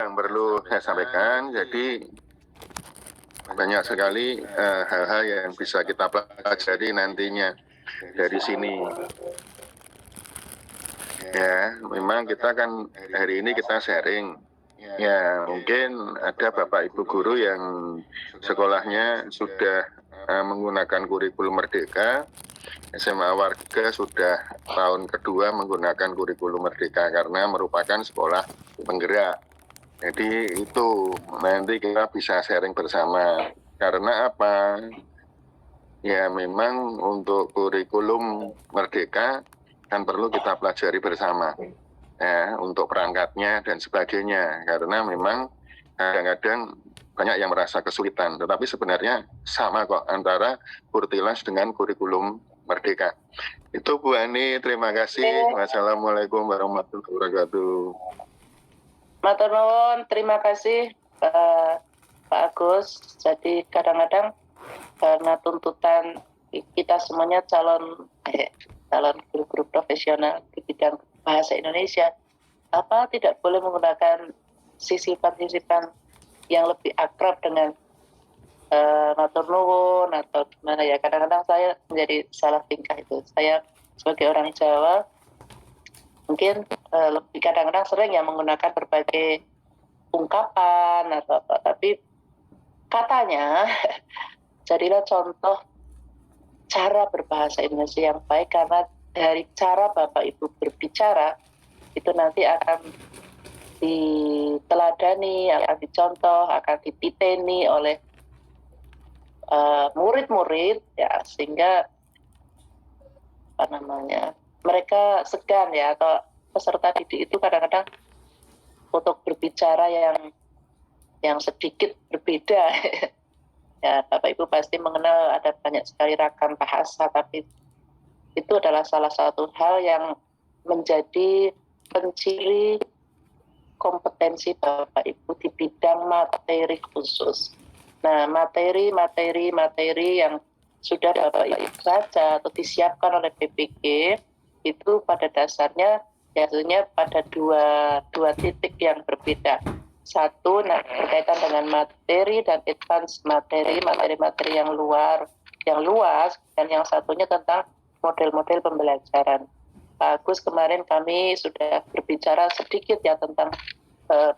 yang perlu saya sampaikan. Jadi banyak sekali hal-hal yang bisa kita pelajari nantinya dari sini. Ya, memang kita kan hari ini kita sharing. Ya, mungkin ada Bapak Ibu guru yang sekolahnya sudah menggunakan kurikulum Merdeka. SMA Warga sudah tahun kedua menggunakan kurikulum Merdeka karena merupakan sekolah penggerak. Jadi itu nanti kita bisa sharing bersama. Karena apa? Ya memang untuk kurikulum Merdeka kan perlu kita pelajari bersama. Ya, untuk perangkatnya dan sebagainya. Karena memang kadang-kadang banyak yang merasa kesulitan. Tetapi sebenarnya sama kok antara Kurtilas dengan kurikulum Merdeka. Itu Bu Ani, terima kasih. Wassalamualaikum warahmatullahi wabarakatuh. Matur nuwun, terima kasih Pak Agus. Jadi kadang-kadang karena tuntutan kita semuanya calon guru-guru profesional di bidang bahasa Indonesia, tidak boleh menggunakan sisipan-sisipan yang lebih akrab dengan matur nuwun atau gimana ya. Kadang-kadang saya menjadi salah tingkah itu. Saya sebagai orang Jawa mungkin lebih kadang-kadang sering ya menggunakan berbagai ungkapan atau apa, tapi katanya jadilah contoh cara berbahasa Indonesia yang baik, karena dari cara Bapak Ibu berbicara itu nanti akan diteladani, akan dicontoh, akan dipiteni oleh murid-murid ya, sehingga mereka segan ya, atau peserta didik itu kadang-kadang untuk berbicara yang sedikit berbeda. Ya, Bapak Ibu pasti mengenal ada banyak sekali ragam bahasa, tapi itu adalah salah satu hal yang menjadi penciri kompetensi Bapak Ibu di bidang materi khusus. Nah, materi yang sudah Bapak Ibu baca atau disiapkan oleh PPG itu pada dasarnya biasanya pada dua titik yang berbeda. Satu, berkaitan dengan materi dan advance materi yang luas, dan yang satunya tentang model-model pembelajaran. Pak Agus, kemarin kami sudah berbicara sedikit ya tentang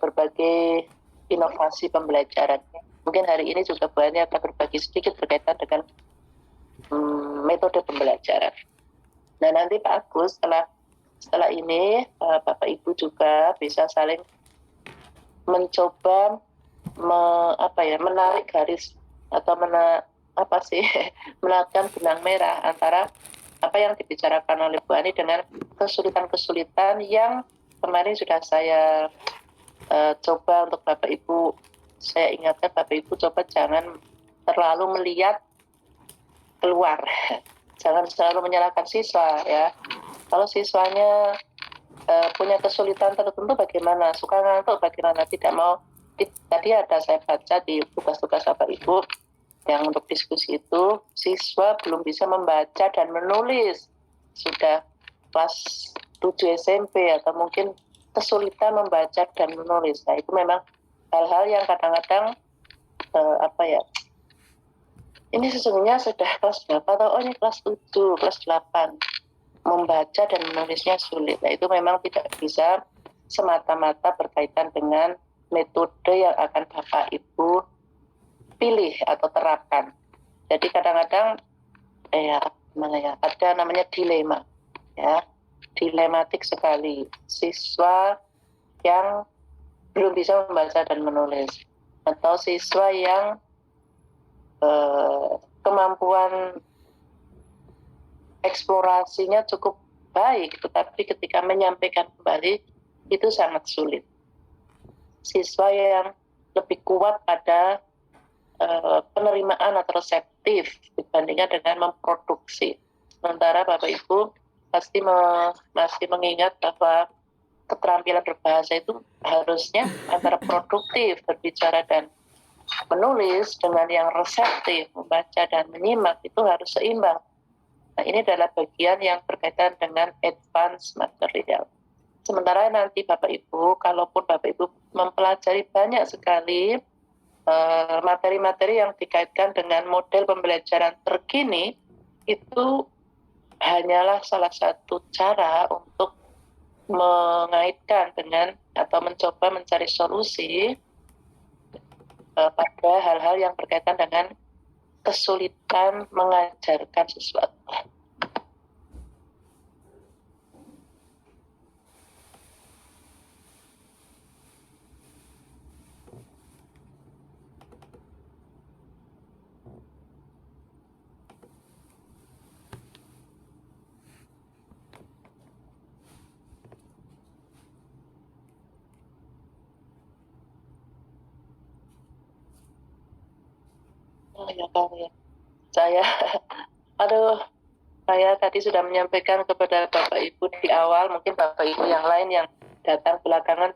berbagai inovasi pembelajaran. Mungkin hari ini juga Bu Ani akan berbagi sedikit berkaitan dengan metode pembelajaran. Nah, nanti Pak Agus setelah ini Bapak Ibu juga bisa saling mencoba menarik garis atau melakukan benang merah antara apa yang dibicarakan oleh Bu Ani dengan kesulitan-kesulitan yang kemarin sudah saya coba untuk Bapak Ibu. Saya ingatkan Bapak Ibu coba jangan terlalu melihat keluar. Jangan selalu menyalahkan siswa ya. Kalau siswanya punya kesulitan tertentu bagaimana, suka ngantuk bagaimana, tidak mau. Tadi ada saya baca di tugas-tugas Bapak Ibu yang untuk diskusi itu, siswa belum bisa membaca dan menulis, sudah kelas 7 SMP atau mungkin kesulitan membaca dan menulis. Nah, itu memang hal-hal yang kadang-kadang ini sesungguhnya sudah kelas berapa, atau ini kelas 7, kelas 8, membaca dan menulisnya sulit. Nah, itu memang tidak bisa semata-mata berkaitan dengan metode yang akan Bapak Ibu pilih atau terapkan. Jadi kadang-kadang ada namanya dilema ya, dilematik sekali siswa yang belum bisa membaca dan menulis, atau siswa yang kemampuan eksplorasinya cukup baik, tetapi ketika menyampaikan kembali itu sangat sulit. Siswa yang lebih kuat pada penerimaan atau reseptif dibandingkan dengan memproduksi. Sementara Bapak Ibu pasti masih mengingat bahwa keterampilan berbahasa itu harusnya antara produktif berbicara dan menulis dengan yang reseptif membaca dan menyimak itu harus seimbang. Nah, ini adalah bagian yang berkaitan dengan advance material. sementara nanti Bapak Ibu, kalaupun Bapak Ibu mempelajari banyak sekali materi-materi yang dikaitkan dengan model pembelajaran terkini, itu hanyalah salah satu cara untuk mengaitkan dengan atau mencoba mencari solusi pada hal-hal yang berkaitan dengan kesulitan mengajarkan sesuatu. Oh ya, saya tadi sudah menyampaikan kepada Bapak Ibu di awal, mungkin Bapak Ibu yang lain yang datang belakangan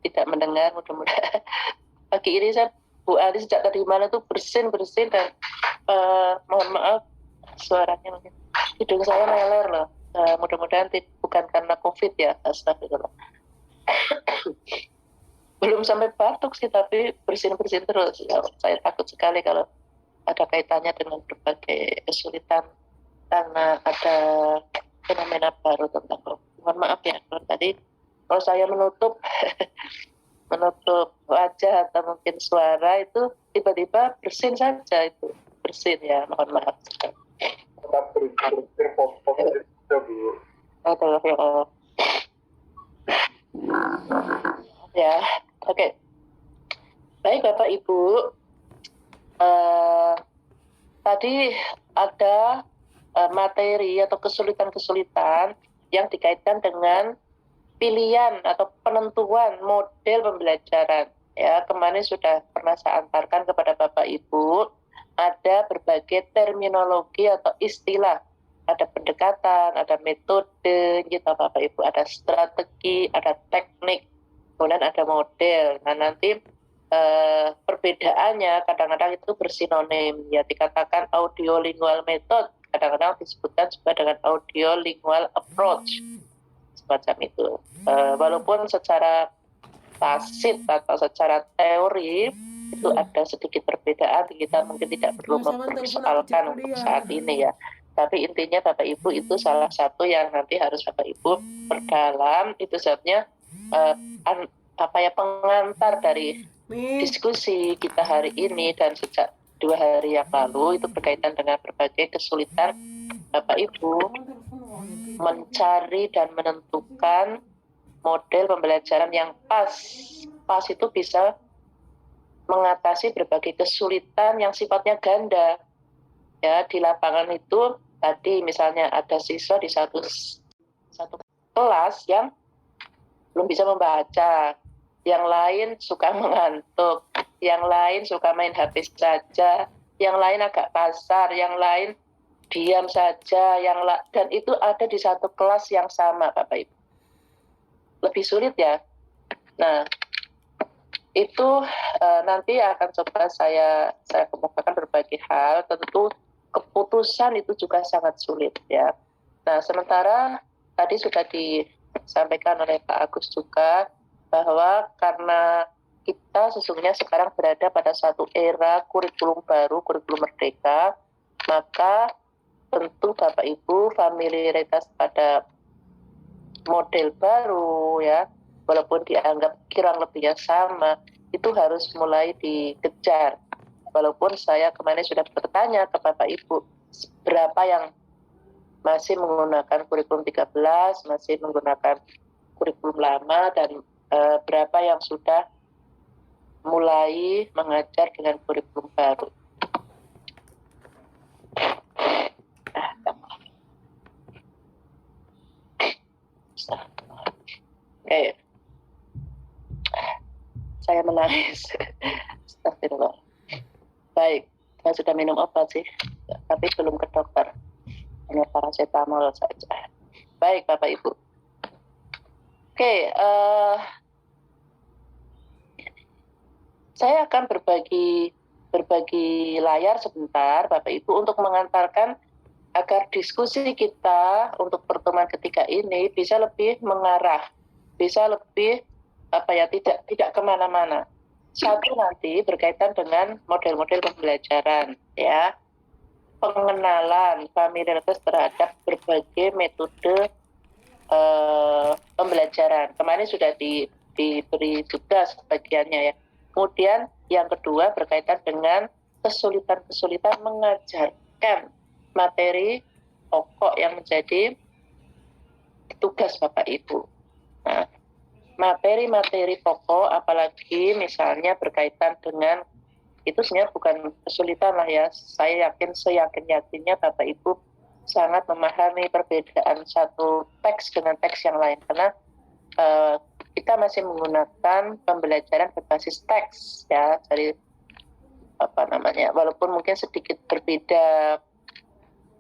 tidak mendengar, mudah-mudahan. Pagi ini Bu Ali sejak tadi malam tuh bersin dan mohon maaf suaranya mungkin hidung saya meler loh. Mudah-mudahan bukan karena COVID ya, astagfirullah. Belum sampai batuk sih, tapi bersin terus. Saya takut sekali kalau ada kaitannya dengan berbagai kesulitan karena ada fenomena baru tentang COVID. Mohon maaf ya kalau saya menutup wajah atau mungkin suara itu tiba-tiba bersin saja, itu bersin ya, mohon maaf. Ya, oke. Baik Bapak Ibu, tadi ada materi atau kesulitan-kesulitan yang dikaitkan dengan pilihan atau penentuan model pembelajaran. Ya, kemarin sudah pernah saya antarkan kepada Bapak Ibu, ada berbagai terminologi atau istilah. Ada pendekatan, ada metode, gitu Bapak Ibu, ada strategi, ada teknik, kemudian ada model. Nah, nanti perbedaannya kadang-kadang itu bersinonim, ya, dikatakan audiolingual method, kadang-kadang disebutkan juga dengan audiolingual approach, semacam itu. Walaupun secara tacit atau secara teori itu ada sedikit perbedaan, kita mungkin tidak perlu mempersoalkan untuk saat ini ya. Tapi intinya Bapak Ibu itu salah satu yang nanti harus Bapak Ibu perdalam. Itu sebabnya pengantar dari diskusi kita hari ini dan sejak 2 hari yang lalu itu berkaitan dengan berbagai kesulitan Bapak Ibu mencari dan menentukan model pembelajaran yang pas itu bisa mengatasi berbagai kesulitan yang sifatnya ganda. Ya, di lapangan itu tadi misalnya ada siswa di satu kelas yang belum bisa membaca, yang lain suka mengantuk, yang lain suka main HP saja, yang lain agak kasar, yang lain diam saja, dan itu ada di satu kelas yang sama Bapak Ibu. Lebih sulit ya. Nah, itu nanti akan coba saya kemukakan berbagai hal. Tentu keputusan itu juga sangat sulit ya. Nah, sementara tadi sudah disampaikan oleh Pak Agus juga bahwa karena kita sesungguhnya sekarang berada pada satu era kurikulum baru, kurikulum merdeka, maka tentu Bapak Ibu familiaritas pada model baru ya, walaupun dianggap kurang lebihnya sama, itu harus mulai dikejar. Walaupun saya kemarin sudah bertanya ke Bapak Ibu, berapa yang masih menggunakan kurikulum 13, masih menggunakan kurikulum lama, dan berapa yang sudah mulai mengajar dengan kurikulum baru. Oke. Saya menangis. Astagfirullah. Baik, saya sudah minum obat sih, tapi belum ke dokter. Hanya paracetamol saja. Baik, Bapak Ibu. Oke, saya akan berbagi layar sebentar, Bapak Ibu, untuk mengantarkan agar diskusi kita untuk pertemuan ketiga ini bisa lebih mengarah bisa lebih tidak kemana-mana. Satu nanti berkaitan dengan model-model pembelajaran, ya, pengenalan familiaritas terhadap berbagai metode pembelajaran. Kemarin sudah diberi juga sebagiannya, ya. Kemudian yang kedua berkaitan dengan kesulitan-kesulitan mengajarkan materi pokok yang menjadi tugas Bapak Ibu. Nah, materi-materi pokok, apalagi misalnya berkaitan dengan, itu sebenarnya bukan kesulitan lah ya. Saya yakin, seyakin-yakinnya Bapak Ibu sangat memahami perbedaan satu teks dengan teks yang lain. Karena kita masih menggunakan pembelajaran berbasis teks, ya, dari walaupun mungkin sedikit berbeda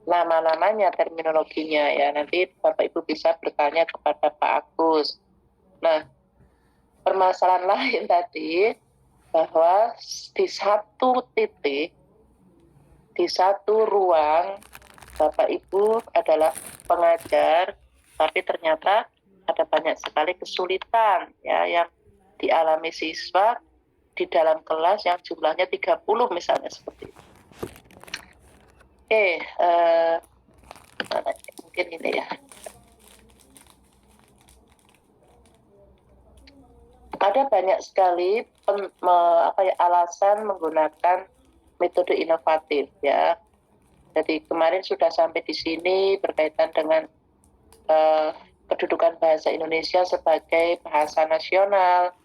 nama-namanya, terminologinya, ya. Nanti Bapak Ibu bisa bertanya kepada Pak Agus. Nah, permasalahan lain tadi bahwa di satu titik, di satu ruang, Bapak Ibu adalah pengajar, tapi ternyata ada banyak sekali kesulitan, ya, yang dialami siswa di dalam kelas yang jumlahnya 30 misalnya, seperti itu. Oke, mungkin ini, ya. Ada banyak sekali alasan menggunakan metode inovatif, ya. Jadi kemarin sudah sampai di sini berkaitan dengan kedudukan bahasa Indonesia sebagai bahasa nasional,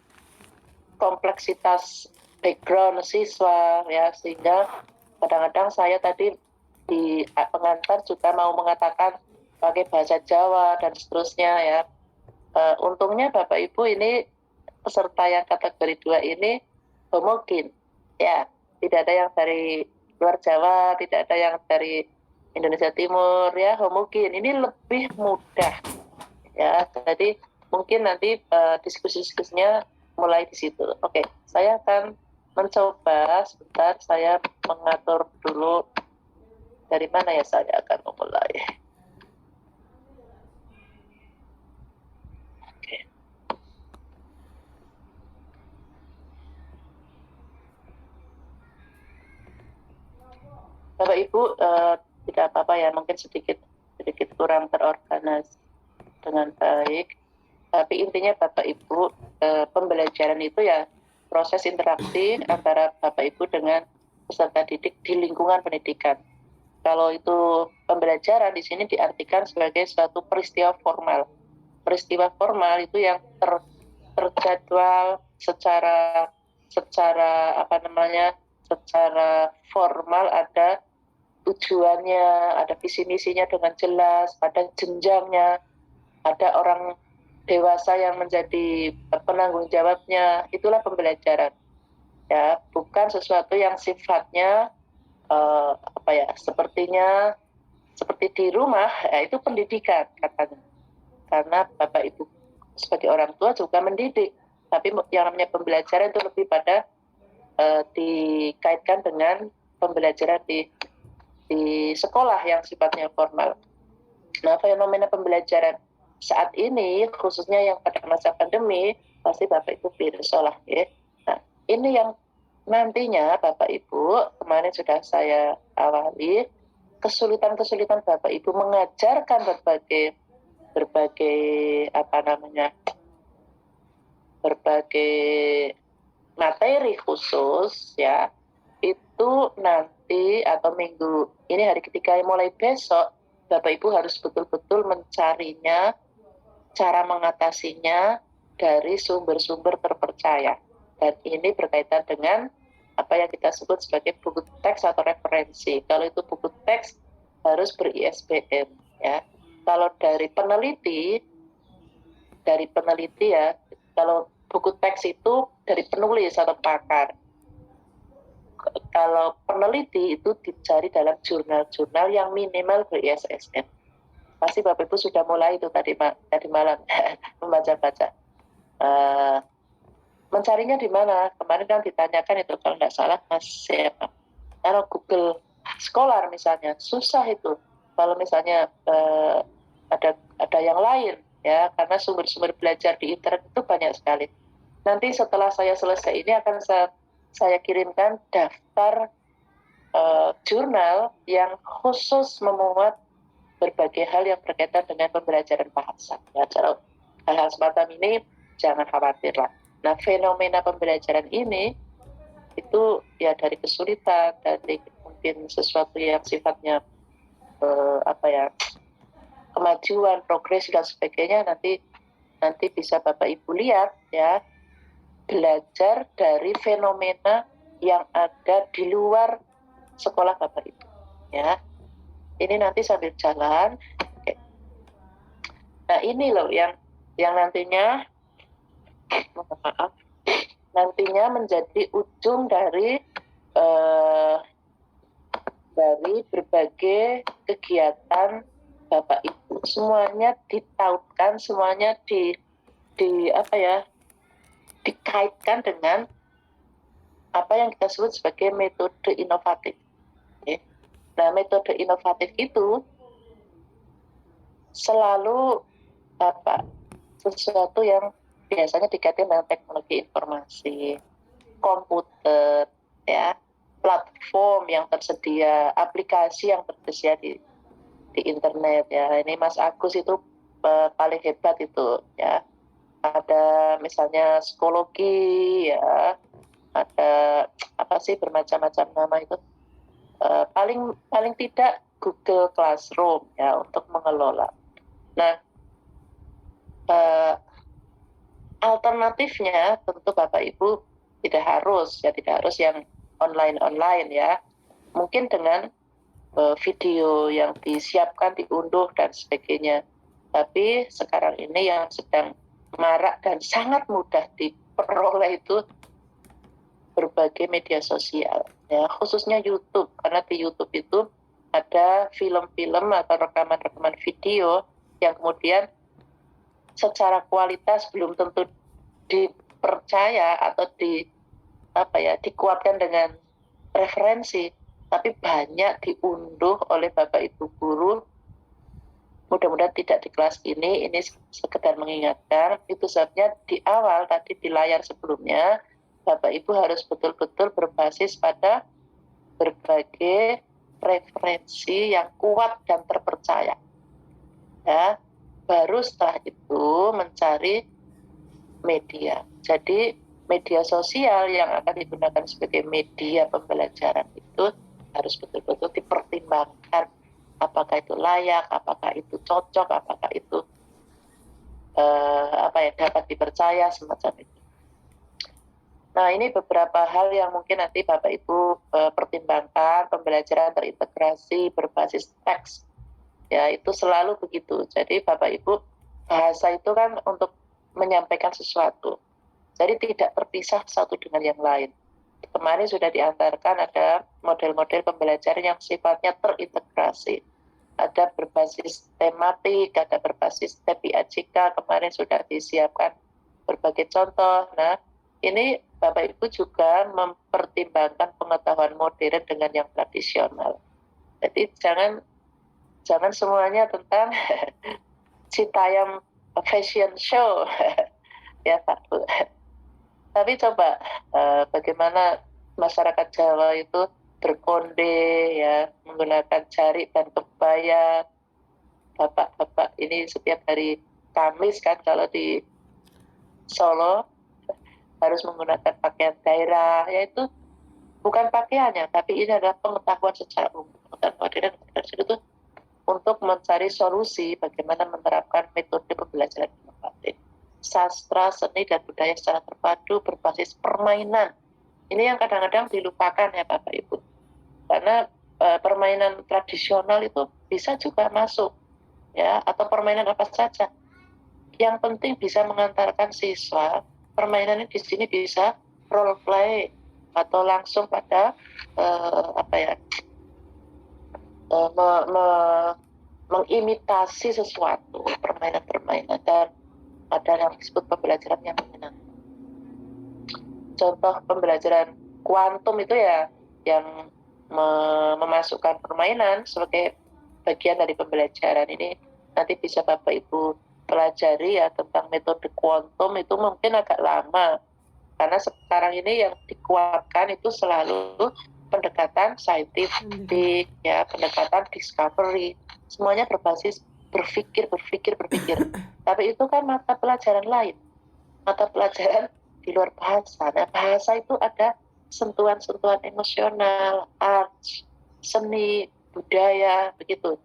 kompleksitas background siswa, ya, sehingga kadang-kadang saya tadi di pengantar juga mau mengatakan pakai bahasa Jawa dan seterusnya, ya. Untungnya Bapak Ibu ini peserta yang kategori 2 ini homogen, ya, tidak ada yang dari luar Jawa, tidak ada yang dari Indonesia Timur, ya, homogen. Ini lebih mudah, ya. Jadi mungkin nanti diskusi-diskusinya mulai di situ. Oke, saya akan mencoba sebentar, saya mengatur dulu dari mana ya saya akan memulai. Oke. Bapak Ibu, tidak apa-apa ya, mungkin sedikit kurang terorganisasi dengan baik. Tapi intinya Bapak Ibu, pembelajaran itu ya proses interaksi antara Bapak Ibu dengan peserta didik di lingkungan pendidikan. Kalau itu pembelajaran di sini diartikan sebagai suatu peristiwa formal. Peristiwa formal itu yang terjadwal secara secara formal, ada tujuannya, ada visi misinya dengan jelas, ada jenjangnya, ada orang dewasa yang menjadi penanggung jawabnya. Itulah pembelajaran, ya, bukan sesuatu yang sifatnya sepertinya seperti di rumah, ya, itu pendidikan katanya. Karena Bapak Ibu sebagai orang tua juga mendidik, tapi yang namanya pembelajaran itu lebih pada dikaitkan dengan pembelajaran di sekolah yang sifatnya formal. Nah, fenomena pembelajaran saat ini, khususnya yang pada masa pandemi, pasti Bapak Ibu virus lah, ya. Nah, ini yang nantinya Bapak Ibu, kemarin sudah saya awali, kesulitan-kesulitan Bapak Ibu mengajarkan berbagai materi khusus, ya, itu nanti atau minggu ini, hari ketiga mulai besok, Bapak Ibu harus betul-betul mencarinya, cara mengatasinya dari sumber-sumber terpercaya. Dan ini berkaitan dengan apa yang kita sebut sebagai buku teks atau referensi. Kalau itu buku teks harus ber-ISBN, ya. Kalau dari peneliti ya, kalau buku teks itu dari penulis atau pakar. Kalau peneliti itu dicari dalam jurnal-jurnal yang minimal ber-ISSN. Pasti Bapak Ibu sudah mulai itu tadi malam membaca-baca. Mencarinya di mana? Kemarin kan ditanyakan itu, kalau nggak salah Mas siapa? Kalau Google Scholar misalnya, susah itu. Kalau misalnya ada yang lain, ya, karena sumber-sumber belajar di internet itu banyak sekali. Nanti setelah saya selesai ini akan saya kirimkan daftar jurnal yang khusus memuat berbagai hal yang berkaitan dengan pembelajaran bahasa. Ya, kalau hal-hal semacam ini jangan khawatir lah. Nah, fenomena pembelajaran ini itu ya dari kesulitan, dari mungkin sesuatu yang sifatnya kemajuan, progres dan sebagainya, nanti bisa Bapak Ibu lihat ya, belajar dari fenomena yang ada di luar sekolah Bapak Ibu ya. Ini nanti sambil jalan. Oke. Nah, ini loh yang nantinya menjadi ujung dari berbagai kegiatan Bapak Ibu. Semuanya ditautkan, semuanya dikaitkan dengan apa yang kita sebut sebagai metode inovatif. Okay. Nah, metode inovatif itu selalu sesuatu yang biasanya dikaitkan dengan teknologi informasi, komputer, ya, platform yang tersedia, aplikasi yang tersedia di internet ya. Ini Mas Agus itu paling hebat itu ya. Ada misalnya psikologi ya, ada bermacam-macam nama itu. Paling tidak Google Classroom ya untuk mengelola. Nah, alternatifnya tentu Bapak Ibu tidak harus yang online ya. Mungkin dengan video yang disiapkan, diunduh dan sebagainya. Tapi sekarang ini yang sedang marak dan sangat mudah diperoleh itu berbagai media sosial ya, khususnya YouTube, karena di YouTube itu ada film-film atau rekaman-rekaman video yang kemudian secara kualitas belum tentu dipercaya atau dikuatkan dengan referensi, tapi banyak diunduh oleh Bapak Ibu guru. Mudah-mudahan tidak di kelas ini sekedar mengingatkan. Itu sebabnya di awal tadi di layar sebelumnya Bapak Ibu harus betul-betul berbasis pada berbagai referensi yang kuat dan terpercaya. Ya, baru setelah itu mencari media. Jadi media sosial yang akan digunakan sebagai media pembelajaran itu harus betul-betul dipertimbangkan, apakah itu layak, apakah itu cocok, apakah itu dapat dipercaya, semacam itu. Nah, ini beberapa hal yang mungkin nanti Bapak Ibu pertimbangkan. Pembelajaran terintegrasi berbasis teks ya, itu selalu begitu. Jadi Bapak Ibu, bahasa itu kan untuk menyampaikan sesuatu, jadi tidak terpisah satu dengan yang lain. Kemarin sudah diantarkan ada model-model pembelajaran yang sifatnya terintegrasi, ada berbasis tematik, ada berbasis TPAJK, kemarin sudah disiapkan berbagai contoh. Nah, ini Bapak Ibu juga mempertimbangkan pengetahuan modern dengan yang tradisional. Jadi jangan semuanya tentang Citayam fashion show ya Pak Bu. Tapi coba bagaimana masyarakat Jawa itu berkonde ya, menggunakan jarik dan kebaya. Bapak-bapak ini setiap hari Kamis kan kalau di Solo harus menggunakan pakaian daerah, yaitu bukan pakaiannya, tapi ini adalah pengetahuan secara umum. Pengetahuan itu untuk mencari solusi bagaimana menerapkan metode pembelajaran inovatif. Sastra, seni, dan budaya secara terpadu berbasis permainan. Ini yang kadang-kadang dilupakan ya Bapak Ibu. Karena permainan tradisional itu bisa juga masuk, ya, atau permainan apa saja. Yang penting bisa mengantarkan siswa. Permainan ini di sini bisa role play atau langsung pada mengimitasi sesuatu, permainan-permainan, dan ada yang disebut pembelajaran yang menyenangkan. Contoh pembelajaran kuantum itu ya yang memasukkan permainan sebagai bagian dari pembelajaran ini. Nanti bisa Bapak Ibu pelajari ya tentang metode kuantum itu mungkin agak lama, karena sekarang ini yang dikuatkan itu selalu pendekatan saintifik, ya, pendekatan discovery, semuanya berbasis berpikir. Tapi itu kan mata pelajaran lain, mata pelajaran di luar bahasa. Nah, bahasa itu ada sentuhan-sentuhan emosional, arts, seni, budaya, begitu,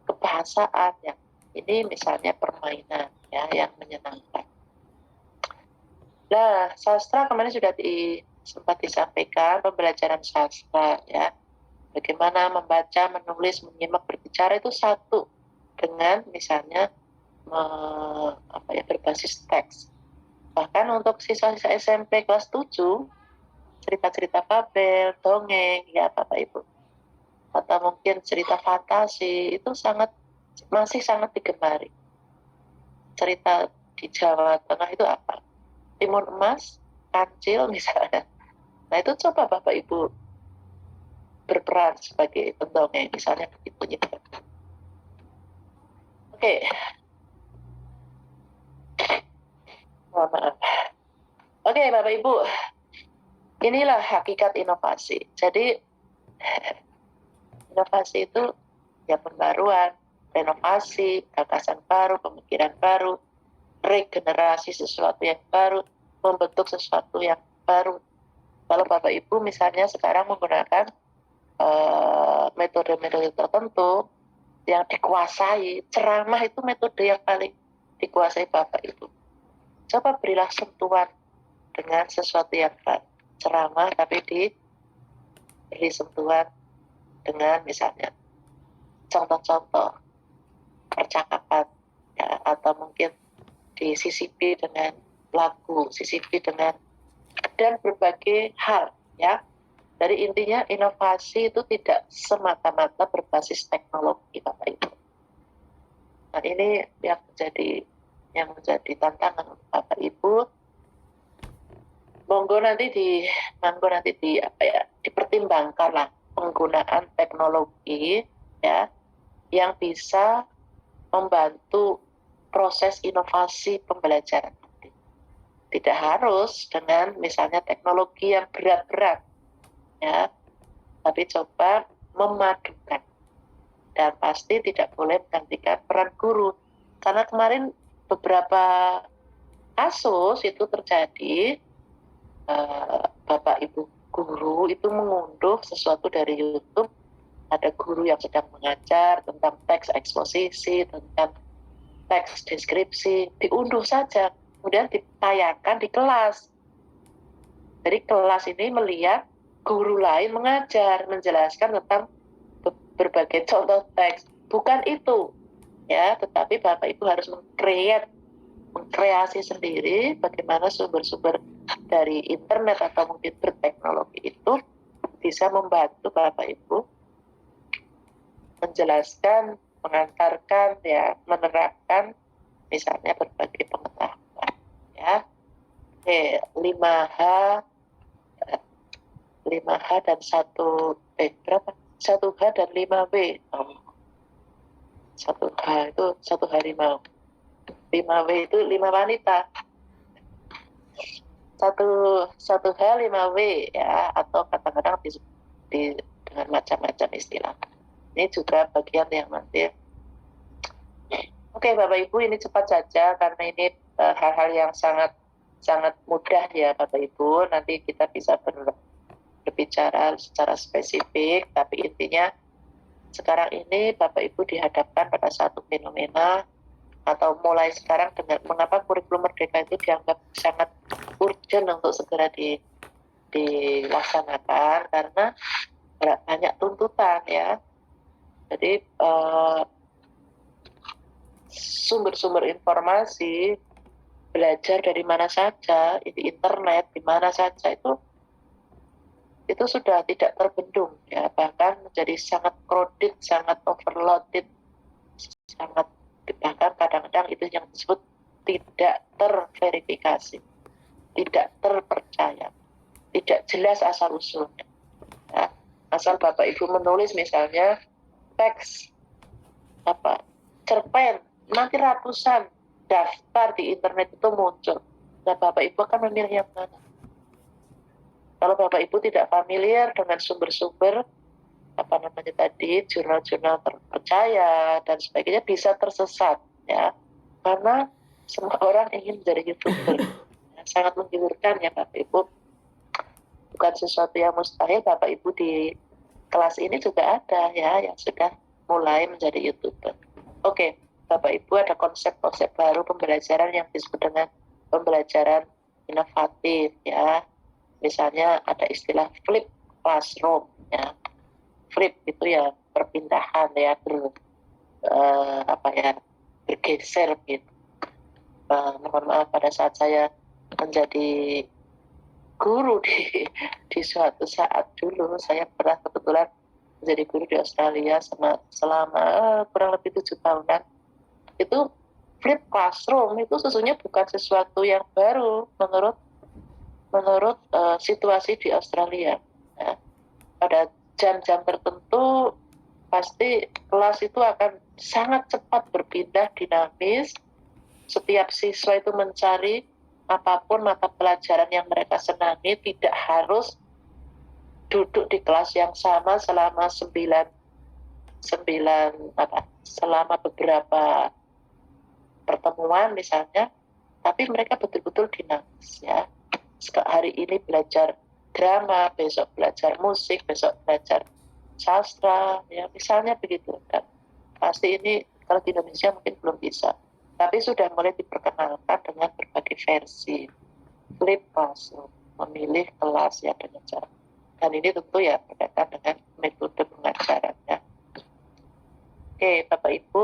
kebahasaan ya. Ini misalnya permainan ya yang menyenangkan. Nah, sastra kemarin sudah sempat disampaikan pembelajaran sastra ya. Bagaimana membaca, menulis, menyimak, berbicara itu satu dengan misalnya berbasis teks. Bahkan untuk siswa-siswa SMP kelas 7, cerita-cerita fabel, dongeng ya Bapak Ibu, atau mungkin cerita fantasi itu masih sangat digemari. Cerita di Jawa Tengah itu apa? Timun Emas, Kancil misalnya. Nah itu coba Bapak Ibu berperan sebagai pendongeng misalnya begitu. Oke. Maaf. Oke Bapak Ibu, inilah hakikat inovasi. Jadi inovasi itu ya pembaruan, renovasi, gagasan baru, pemikiran baru, regenerasi sesuatu yang baru, membentuk sesuatu yang baru. Kalau Bapak Ibu misalnya sekarang menggunakan metode-metode tertentu yang dikuasai, ceramah itu metode yang paling dikuasai Bapak Ibu. Coba berilah sentuhan dengan sesuatu yang baru. Ceramah tapi diberi sentuhan dengan misalnya contoh-contoh percakapan ya, atau mungkin disisipi dengan lagu, sisipi dengan dan berbagai hal ya. Jadi intinya inovasi itu tidak semata-mata berbasis teknologi Bapak Ibu. Nah ini yang menjadi tantangan Bapak Ibu. Monggo nanti dipertimbangkanlah penggunaan teknologi ya yang bisa membantu proses inovasi pembelajaran. Tidak harus dengan misalnya teknologi yang berat-berat ya, tapi coba memadukan, dan pasti tidak boleh menggantikan peran guru, karena kemarin beberapa kasus itu terjadi. Bapak Ibu guru itu mengunduh sesuatu dari YouTube, ada guru yang sedang mengajar tentang teks eksposisi, tentang teks deskripsi, diunduh saja, kemudian ditayangkan di kelas. Jadi kelas ini melihat guru lain mengajar, menjelaskan tentang berbagai contoh teks. Bukan itu, ya, tetapi Bapak Ibu harus mengkreasi sendiri bagaimana sumber-sumber dari internet atau mungkin berteknologi itu bisa membantu Bapak Ibu menjelaskan, mengantarkan, ya, menerapkan misalnya berbagai pengetahuan. Ya, oke, 5H dan 1H dan 5W. 1H itu 1 harimau. 5W itu 5 wanita. 1H 5W ya, atau kadang-kadang dengan macam-macam istilah. Ini juga bagian yang nanti. Oke Bapak Ibu, ini cepat saja karena ini hal-hal yang sangat mudah ya Bapak Ibu. Nanti kita bisa berbicara secara spesifik, tapi intinya sekarang ini Bapak Ibu dihadapkan pada satu fenomena, atau mulai sekarang dengan mengapa kurikulum merdeka itu dianggap sangat urgent untuk segera dilaksanakan, karena banyak tuntutan ya. Jadi sumber-sumber informasi, belajar dari mana saja, di internet, di mana saja itu sudah tidak terbendung ya, bahkan menjadi sangat crowded, sangat overloaded, bahkan kadang-kadang itu yang disebut tidak terverifikasi, tidak terpercaya, tidak jelas asal usulnya. Ya, asal Bapak Ibu menulis misalnya teks cerpen, nanti ratusan daftar di internet itu muncul. Nah, Bapak Ibu akan memilih yang mana? Kalau Bapak Ibu tidak familiar dengan sumber-sumber jurnal-jurnal terpercaya dan sebagainya, bisa tersesat ya. Karena semua orang ingin menjadi YouTuber. Sangat menggiurkan ya Bapak Ibu. Bukan sesuatu yang mustahil. Bapak Ibu di kelas ini juga ada ya yang sudah mulai menjadi YouTuber. Oke, Bapak Ibu, ada konsep-konsep baru pembelajaran yang disebut dengan pembelajaran inovatif ya. Misalnya ada istilah flip classroom ya. Flip itu ya perpindahan ya, bergeser gitu. Mohon maaf, pada saat saya menjadi guru di suatu saat dulu, saya pernah kebetulan menjadi guru di Australia selama kurang lebih 7 tahunan. Itu flip classroom itu sesungguhnya bukan sesuatu yang baru menurut situasi di Australia ya. Pada jam-jam tertentu pasti kelas itu akan sangat cepat berpindah, dinamis. Setiap siswa itu mencari apapun mata pelajaran yang mereka senangi, tidak harus duduk di kelas yang sama selama selama beberapa pertemuan misalnya, tapi mereka betul-betul dinamis ya. Hari ini belajar drama, besok belajar musik, besok belajar sastra, ya misalnya begitu. Dan pasti ini kalau di Indonesia mungkin belum bisa, tapi sudah mulai diperkenalkan dengan berbagai versi. Flip classroom, memilih kelas ya dengan cara. Dan ini tentu ya berkaitan dengan metode pengajarannya. Oke, Bapak Ibu,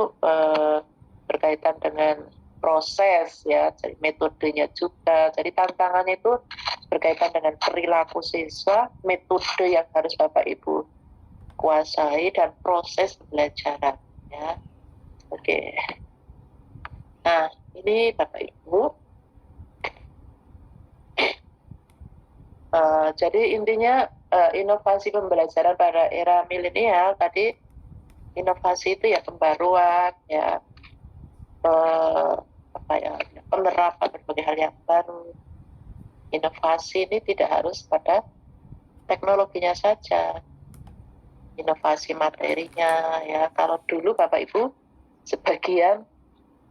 berkaitan dengan proses ya, jadi metodenya juga. Jadi tantangannya itu berkaitan dengan perilaku siswa, metode yang harus Bapak Ibu kuasai, dan proses pembelajaran ya. Oke. Nah, ini Bapak Ibu. Jadi intinya inovasi pembelajaran pada era milenial tadi, inovasi itu ya pembaruan ya, penerapan berbagai hal yang baru. Inovasi ini tidak harus pada teknologinya saja, inovasi materinya ya. Kalau dulu Bapak Ibu sebagian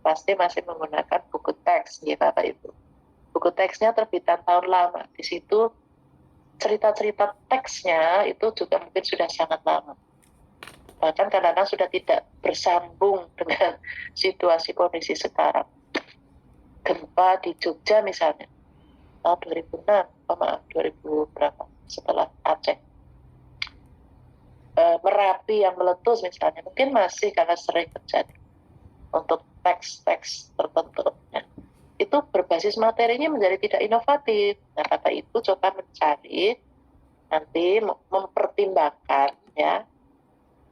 pasti masih menggunakan buku teks ya Bapak Ibu. Buku teksnya terbitan tahun lama, di situ cerita-cerita teksnya itu juga mungkin sudah sangat lama. Bahkan kadang-kadang sudah tidak bersambung dengan situasi kondisi sekarang. Gempa di Jogja misalnya, tahun 2006, berapa, setelah Aceh. Merapi yang meletus misalnya, mungkin masih karena sering terjadi untuk teks-teks tertentu. Ya. Itu berbasis materinya menjadi tidak inovatif. Nah, Bapak Ibu coba mencari, nanti mempertimbangkan ya,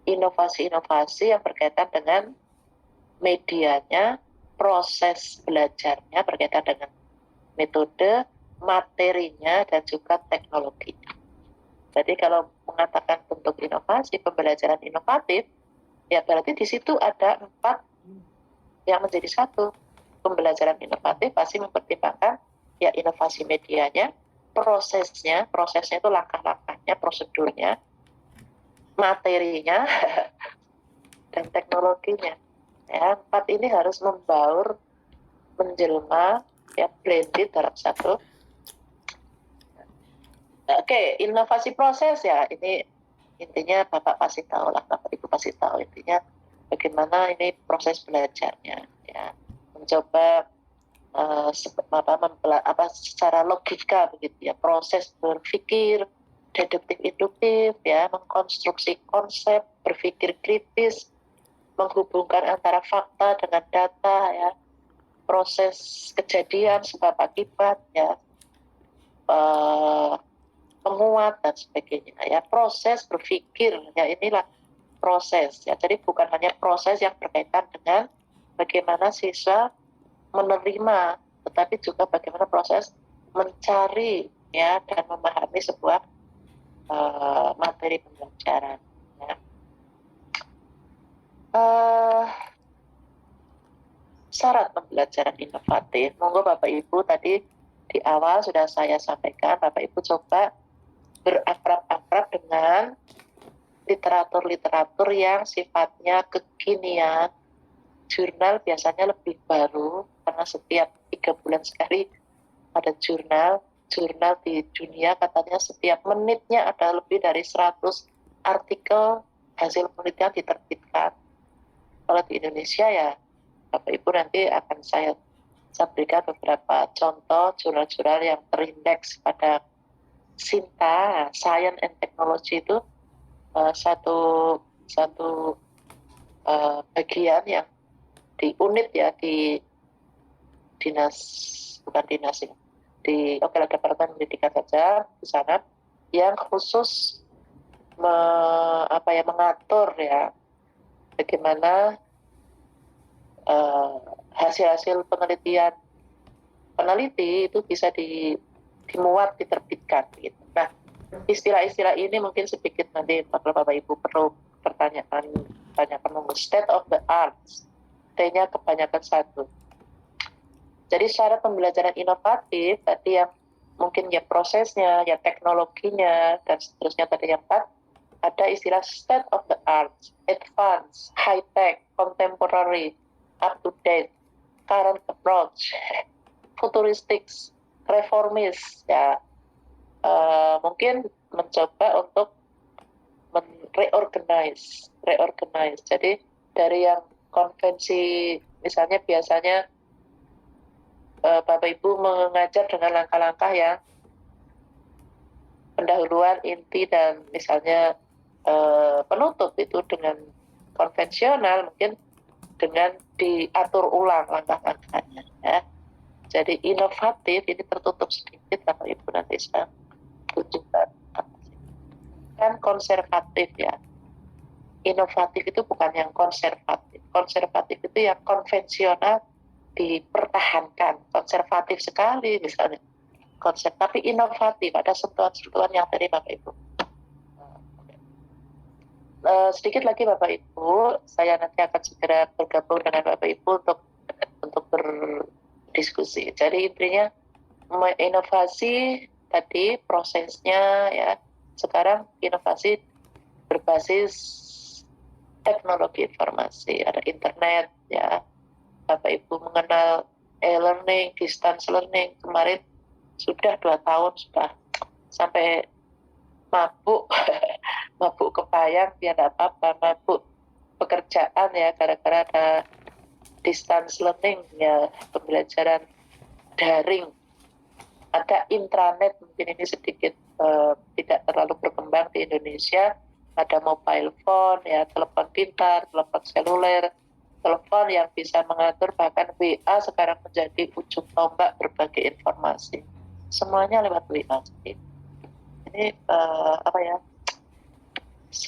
inovasi-inovasi yang berkaitan dengan medianya, proses belajarnya berkaitan dengan metode, materinya, dan juga teknologinya. Jadi kalau mengatakan bentuk inovasi, pembelajaran inovatif, ya berarti di situ ada 4 yang menjadi satu. Pembelajaran inovatif pasti mempertimbangkan ya inovasi medianya, prosesnya itu langkah-langkahnya, prosedurnya, materinya, dan teknologinya. Ya, 4 ini harus membaur, menjelma, ya blended dalam satu. Oke, inovasi proses ya, ini intinya Bapak pasti tahu lah, Bapak Ibu pasti tahu intinya bagaimana ini proses belajarnya ya, mencoba secara logika begitu ya, proses berpikir deduktif induktif ya, mengkonstruksi konsep, berpikir kritis, menghubungkan antara fakta dengan data ya, proses kejadian sebab akibat ya, penguat dan sebagainya ya, proses berpikir ya, inilah proses ya. Jadi bukan hanya proses yang berkaitan dengan bagaimana siswa menerima, tetapi juga bagaimana proses mencari ya dan memahami sebuah materi pembelajaran ya. syarat pembelajaran inovatif. Monggo Bapak Ibu, tadi di awal sudah saya sampaikan, Bapak Ibu coba berakrab-akrab dengan literatur-literatur yang sifatnya kekinian. Jurnal biasanya lebih baru, karena setiap 3 bulan sekali ada jurnal di dunia katanya setiap menitnya ada lebih dari 100 artikel hasil penelitian diterbitkan. Kalau di Indonesia ya Bapak Ibu nanti akan saya berikan beberapa contoh jurnal-jurnal yang terindeks pada SINTA, Science and Technology itu satu bagian yang di unit ya, di dinas, bukan dinas ya, di Departemen Pendidikan saja di sana, yang khusus mengatur ya bagaimana hasil-hasil peneliti itu bisa dimuat, diterbitkan gitu. Nah, istilah-istilah ini mungkin sedikit nanti kalau Bapak Ibu perlu pertanyaan state of the art, T-nya kebanyakan satu. Jadi syarat pembelajaran inovatif tadi yang mungkin ya prosesnya, ya teknologinya, dan seterusnya tadi yang 4, ada istilah state of the art, advanced, high-tech, contemporary, up-to-date, current approach, futuristic, reformist, ya mungkin mencoba untuk reorganize. Jadi dari yang konvensi, misalnya biasanya Bapak Ibu mengajar dengan langkah-langkah yang pendahuluan, inti, dan misalnya penutup itu dengan konvensional, mungkin dengan diatur ulang langkah-langkahnya ya. Jadi inovatif ini tertutup sedikit, Bapak Ibu nanti saya tunjukkan. Kan konservatif ya. Inovatif itu bukan yang konservatif. Konservatif itu yang konvensional dipertahankan. Konservatif sekali misalnya. Tapi inovatif, ada sentuhan-sentuhan yang tadi Bapak Ibu. Sedikit lagi Bapak Ibu, saya nanti akan segera bergabung dengan Bapak Ibu untuk berdiskusi. Jadi intinya inovasi tadi prosesnya ya. Sekarang inovasi berbasis teknologi informasi, ada internet ya. Bapak Ibu mengenal e-learning, distance learning, kemarin sudah 2 tahun sudah sampai mabuk kebayang, biar tidak apa-apa, mabuk pekerjaan ya gara-gara ada distance learning ya, pembelajaran daring. Ada intranet, mungkin ini sedikit tidak terlalu berkembang di Indonesia. Ada mobile phone ya, telepon pintar, telepon seluler, telepon yang bisa mengatur, bahkan WA sekarang menjadi ujung tombak berbagai informasi. Semuanya lewat WA. Ini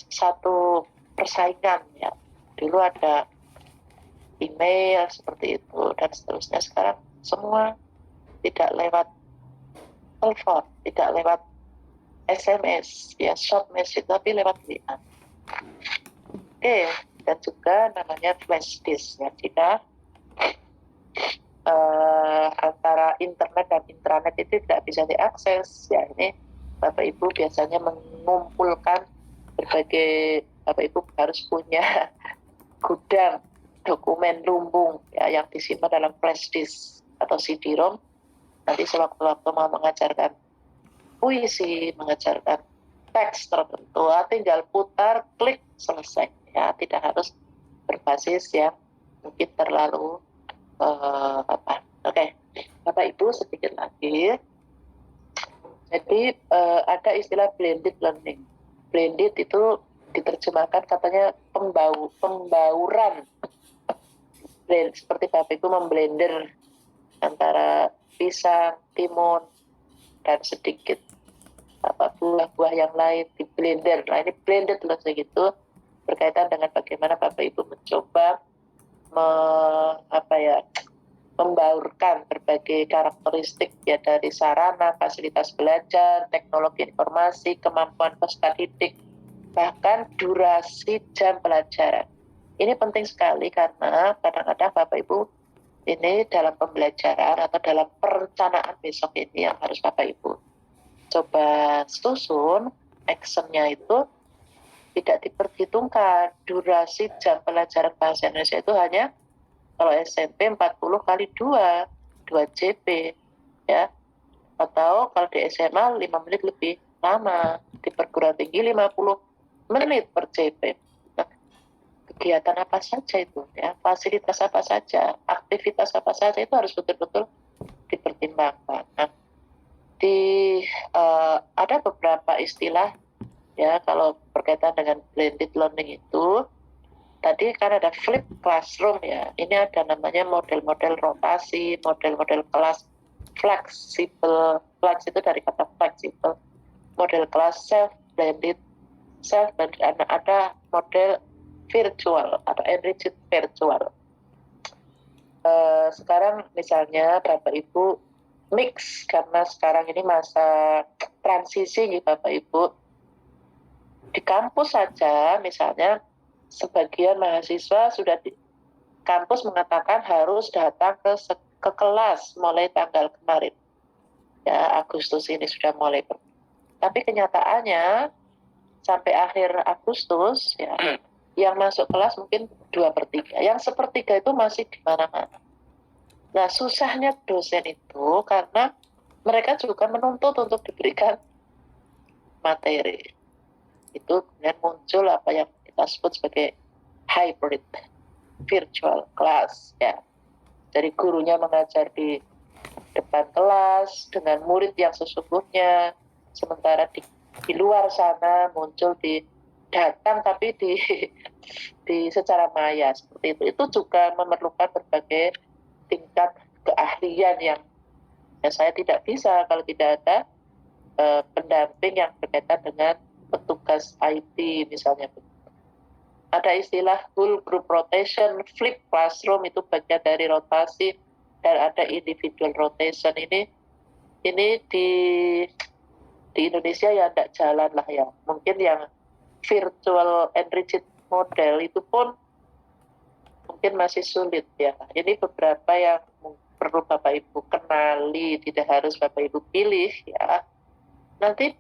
satu persaingan ya. Dulu ada email seperti itu dan seterusnya. Sekarang semua tidak lewat telepon, tidak lewat SMS, ya short message, tapi lewat WA. Oke, dan juga namanya flash disk ya. Jika antara internet dan intranet itu tidak bisa diakses, ya ini Bapak Ibu biasanya mengumpulkan berbagai, Bapak Ibu harus punya gudang dokumen lumbung ya, yang disimpan dalam flash disk atau CD-ROM. Nanti sewaktu-waktu mau mengajarkan puisi, mengajarkan teks tertentu, tinggal putar, klik, selesai ya, tidak harus berbasis yang mungkin terlalu Oke, Bapak Ibu sedikit lagi. Jadi ada istilah blended learning. Blended itu diterjemahkan katanya pembauran. Seperti Bapak Ibu memblender antara pisang, timun, dan sedikit buah-buah yang lain di blender. Nah ini blended learning itu berkaitan dengan bagaimana Bapak Ibu mencoba membaurkan berbagai karakteristik ya, dari sarana, fasilitas belajar, teknologi informasi, kemampuan peserta didik, bahkan durasi jam pelajaran. Ini penting sekali karena kadang-kadang Bapak Ibu ini dalam pembelajaran atau dalam perencanaan besok ini yang harus Bapak Ibu coba susun, actionnya itu tidak diperhitungkan. Durasi jam pelajaran bahasa Indonesia itu hanya kalau SMP 40 kali 2 JP ya. Atau kalau di SMA 5 menit lebih lama, di perguruan tinggi 50 menit per JP. Nah, kegiatan apa saja itu ya, fasilitas apa saja, aktivitas apa saja itu harus betul-betul dipertimbangkan. Nah, ada beberapa istilah ya kalau berkaitan dengan blended learning itu. Tadi kan ada flip classroom ya, ini ada namanya model-model rotasi, model-model kelas fleksibel, flex itu dari kata fleksibel, model kelas self-blended, ada model virtual atau enriched virtual. Sekarang misalnya Bapak Ibu mix, karena sekarang ini masa transisi nih Bapak Ibu, di kampus saja misalnya sebagian mahasiswa sudah di kampus mengatakan harus datang ke kelas mulai tanggal kemarin ya, Agustus ini sudah mulai. Tapi kenyataannya sampai akhir Agustus ya, yang masuk kelas mungkin 2/3, yang 1/3 itu masih di mana-mana. Nah, susahnya dosen itu karena mereka juga menuntut untuk diberikan materi. Itu kemudian muncul apa yang kita sebut sebagai hybrid virtual class ya. Jadi gurunya mengajar di depan kelas dengan murid yang sesungguhnya, sementara di luar sana muncul datang tapi di secara maya seperti itu. Itu juga memerlukan berbagai tingkat keahlian yang saya tidak bisa kalau tidak ada pendamping yang berkaitan dengan petugas IT misalnya. Ada istilah whole group rotation, flip classroom itu bagian dari rotasi, dan ada individual rotation. Ini di Indonesia ya tidak jalan lah ya. Mungkin yang virtual enriched model itu pun mungkin masih sulit ya. Ini beberapa yang perlu Bapak Ibu kenali, tidak harus Bapak Ibu pilih ya. Nanti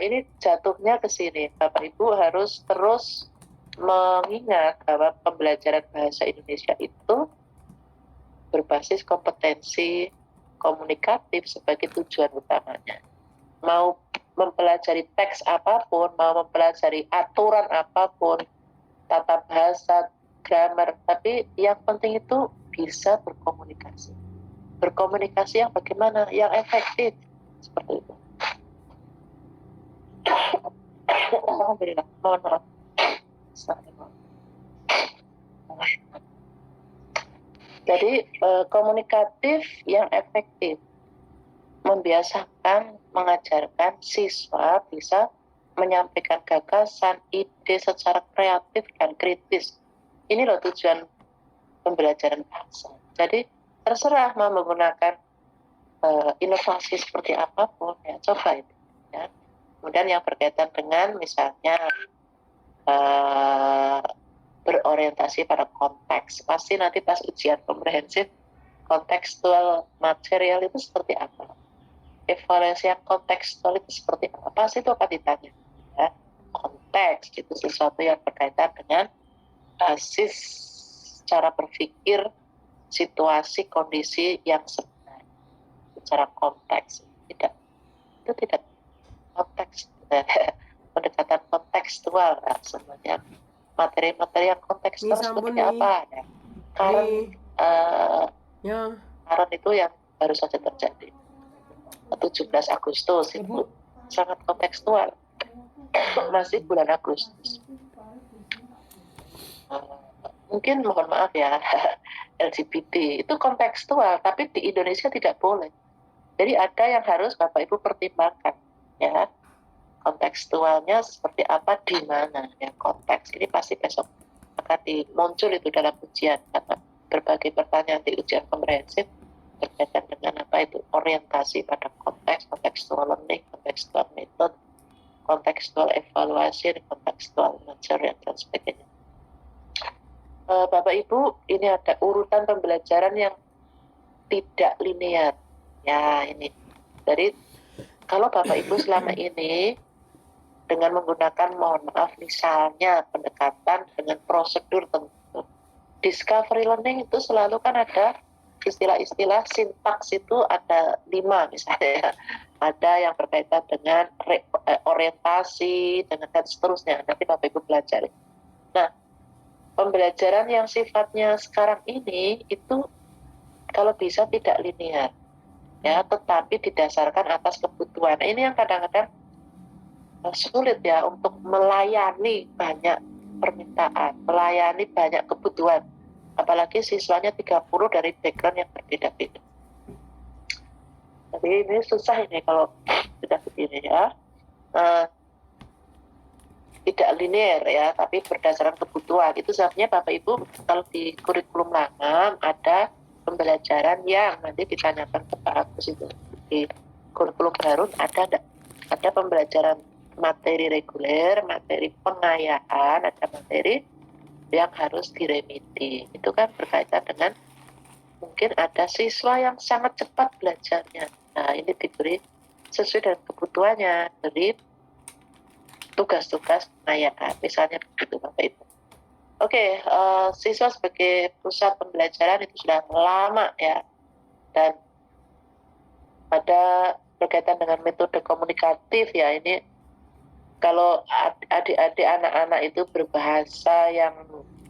ini jatuhnya ke sini. Bapak Ibu harus terus mengingat bahwa pembelajaran bahasa Indonesia itu berbasis kompetensi komunikatif sebagai tujuan utamanya. Mau mempelajari teks apapun, mau mempelajari aturan apapun, tata bahasa, grammar, tapi yang penting itu bisa berkomunikasi. Berkomunikasi yang bagaimana? Yang efektif. Seperti itu. Alhamdulillah, mohon maaf. Jadi komunikatif yang efektif, membiasakan mengajarkan siswa bisa menyampaikan gagasan, ide secara kreatif dan kritis. Ini loh tujuan pembelajaran bahasa. Jadi terserah mau menggunakan inovasi seperti apapun ya, coba itu ya. Kemudian yang berkaitan dengan misalnya berorientasi pada konteks, pasti nanti pas ujian komprehensif kontekstual material itu seperti apa, evaluasi yang kontekstual itu seperti apa, pasti itu akan ditanya ya. Konteks itu sesuatu yang berkaitan dengan basis cara berpikir situasi kondisi yang sebenarnya secara konteks, itu tidak konteks pendekatan kontekstual ya, sebenarnya materi-materi yang kontekstual seperti apa ya. Karen itu yang baru saja terjadi 17 Agustus itu sangat kontekstual, masih bulan Agustus. Mungkin mohon maaf ya, LGBT itu kontekstual, tapi di Indonesia tidak boleh. Jadi ada yang harus Bapak Ibu pertimbangkan ya, kontekstualnya seperti apa, di mana ya konteks. Ini pasti besok akan muncul itu dalam ujian, karena berbagai pertanyaan di ujian komprehensif berkaitan dengan apa itu orientasi pada konteks, kontekstual learning, kontekstual method, kontekstual evaluasi, kontekstual material dan sebagainya. Bapak Ibu, ini ada urutan pembelajaran yang tidak linear. Ya, ini. Jadi, kalau Bapak Ibu selama ini dengan menggunakan, mohon maaf, misalnya pendekatan dengan prosedur tertentu. Discovery learning itu selalu kan ada istilah-istilah sintaks itu ada 5 misalnya. Ada yang berkaitan dengan orientasi, dan seterusnya. Nanti Bapak Ibu pelajari. Nah, pembelajaran yang sifatnya sekarang ini itu kalau bisa tidak linear, ya, tetapi didasarkan atas kebutuhan. Nah, ini yang kadang-kadang sulit ya untuk melayani banyak permintaan, melayani banyak kebutuhan. Apalagi siswanya 30 dari background yang berbeda-beda. Jadi ini susah ini kalau sudah begini ya. Tidak linear ya, tapi berdasarkan kebutuhan. Itu sebabnya Bapak Ibu kalau di kurikulum lama ada pembelajaran yang nanti ditanyakan ke Pak Agus itu. Di kurikulum baru ada pembelajaran materi reguler, materi pengayaan, ada materi yang harus diremiti. Itu kan berkaitan dengan mungkin ada siswa yang sangat cepat belajarnya. Nah, ini diberi sesuai dengan kebutuhannya. Jadi tugas-tugas pengayaan, misalnya begitu Bapak Ibu. Oke, siswa sebagai pusat pembelajaran itu sudah lama ya, dan pada berkaitan dengan metode komunikatif ya, ini kalau adik-adik anak-anak itu berbahasa yang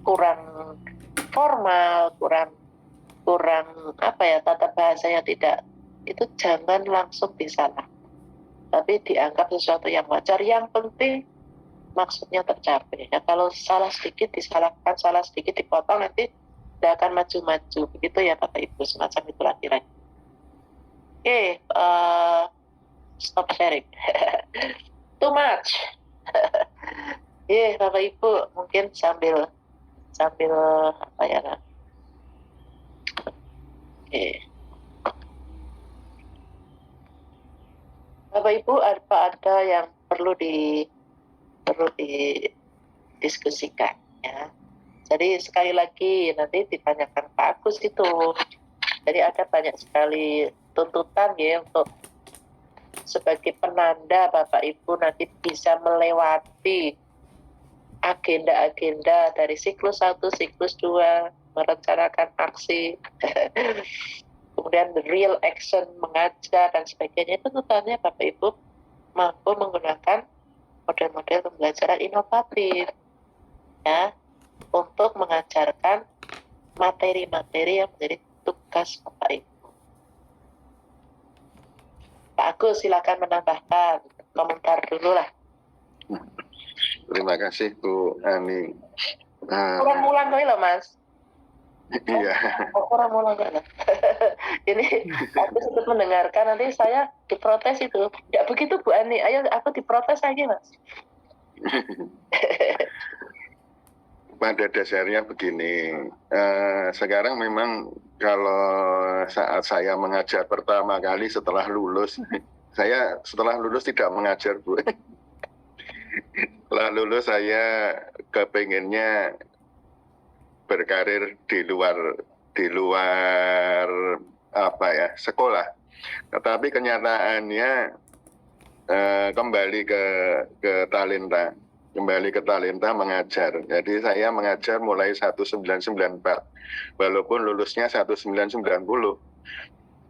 kurang formal, kurang apa ya, tata bahasa yang tidak, itu jangan langsung disalah, tapi dianggap sesuatu yang wajar. Yang penting maksudnya tercapai. Ya, kalau salah sedikit disalahkan, salah sedikit dipotong, nanti tidak akan maju-maju. Begitu ya Bapak Ibu, semacam itulah kira-kira. Oke, stop sharing. Too much. Bapak Ibu, mungkin sambil apa ya? Oke. Bapak Ibu, apa ada yang perlu didiskusikan ya. Jadi sekali lagi nanti ditanyakan Pak Agus itu. Jadi ada banyak sekali tuntutan ya untuk sebagai penanda Bapak Ibu nanti bisa melewati agenda-agenda dari siklus 1, siklus 2, merencanakan aksi, kemudian the real action, mengajar dan sebagainya. Itu tuntutannya Bapak Ibu mampu menggunakan model-model pembelajaran inovatif ya, untuk mengajarkan materi-materi yang menjadi tugas Bapak Ibu. Pak Agus, silakan menambahkan komentar dulu lah. Terima kasih Bu Ani. Kurang-kurang loh Mas. Iya. Kurang-kurang loh. Ini aku sedang mendengarkan, nanti saya diprotes itu. Tidak begitu Bu Ani, ayo aku diprotes lagi Mas. Pada dasarnya begini, sekarang memang kalau saat saya mengajar pertama kali setelah lulus, saya setelah lulus tidak mengajar Bu. Setelah lulus saya kepengennya berkarir di luar apa ya, sekolah. Tetapi kenyataannya kembali ke talenta. Kembali ke talenta mengajar. Jadi saya mengajar mulai 1994. Walaupun lulusnya 1990.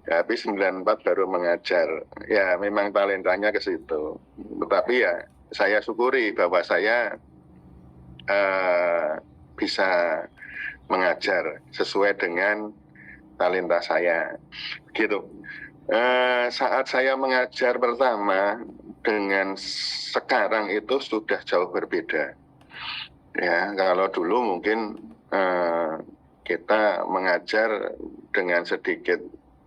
Tapi 94 baru mengajar. Ya memang talentanya ke situ. Tetapi ya saya syukuri bahwa saya bisa mengajar sesuai dengan talenta saya. Gitu. Saat saya mengajar pertama dengan sekarang itu sudah jauh berbeda. Ya, kalau dulu mungkin kita mengajar dengan sedikit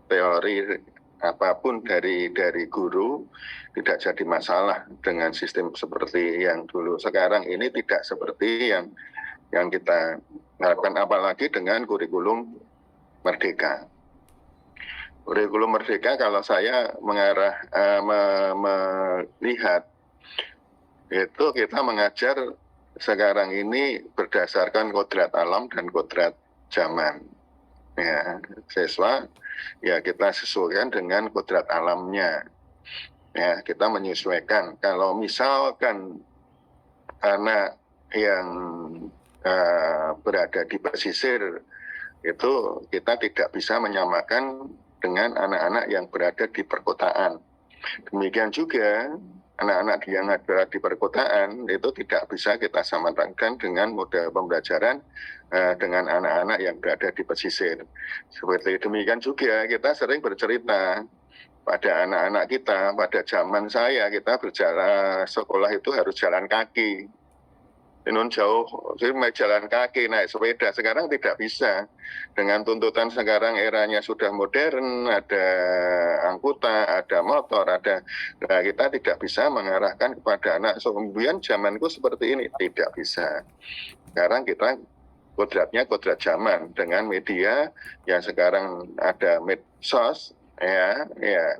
teori apapun dari guru tidak jadi masalah dengan sistem seperti yang dulu. Sekarang ini tidak seperti yang kita harapkan, apalagi dengan kurikulum Merdeka. Kurikulum Merdeka kalau saya melihat itu kita mengajar sekarang ini berdasarkan kodrat alam dan kodrat zaman. Ya, siswa ya kita sesuaikan dengan kodrat alamnya. Ya, kita menyesuaikan. Kalau misalkan anak yang berada di pesisir itu kita tidak bisa menyamakan dengan anak-anak yang berada di perkotaan. Demikian juga anak-anak yang ada di perkotaan itu tidak bisa kita samakan dengan model pembelajaran dengan anak-anak yang berada di pesisir. Seperti demikian juga kita sering bercerita pada anak-anak kita, pada zaman saya kita berjalan sekolah itu harus jalan kaki. Non jauh, jalan kaki, naik sepeda. Sekarang tidak bisa. Dengan tuntutan sekarang eranya sudah modern, ada angkutan, ada motor, ada. Nah, kita tidak bisa mengarahkan kepada anak. Kemudian zamanku seperti ini, tidak bisa. Sekarang kita kodratnya kodrat zaman dengan media yang sekarang ada medsos, ya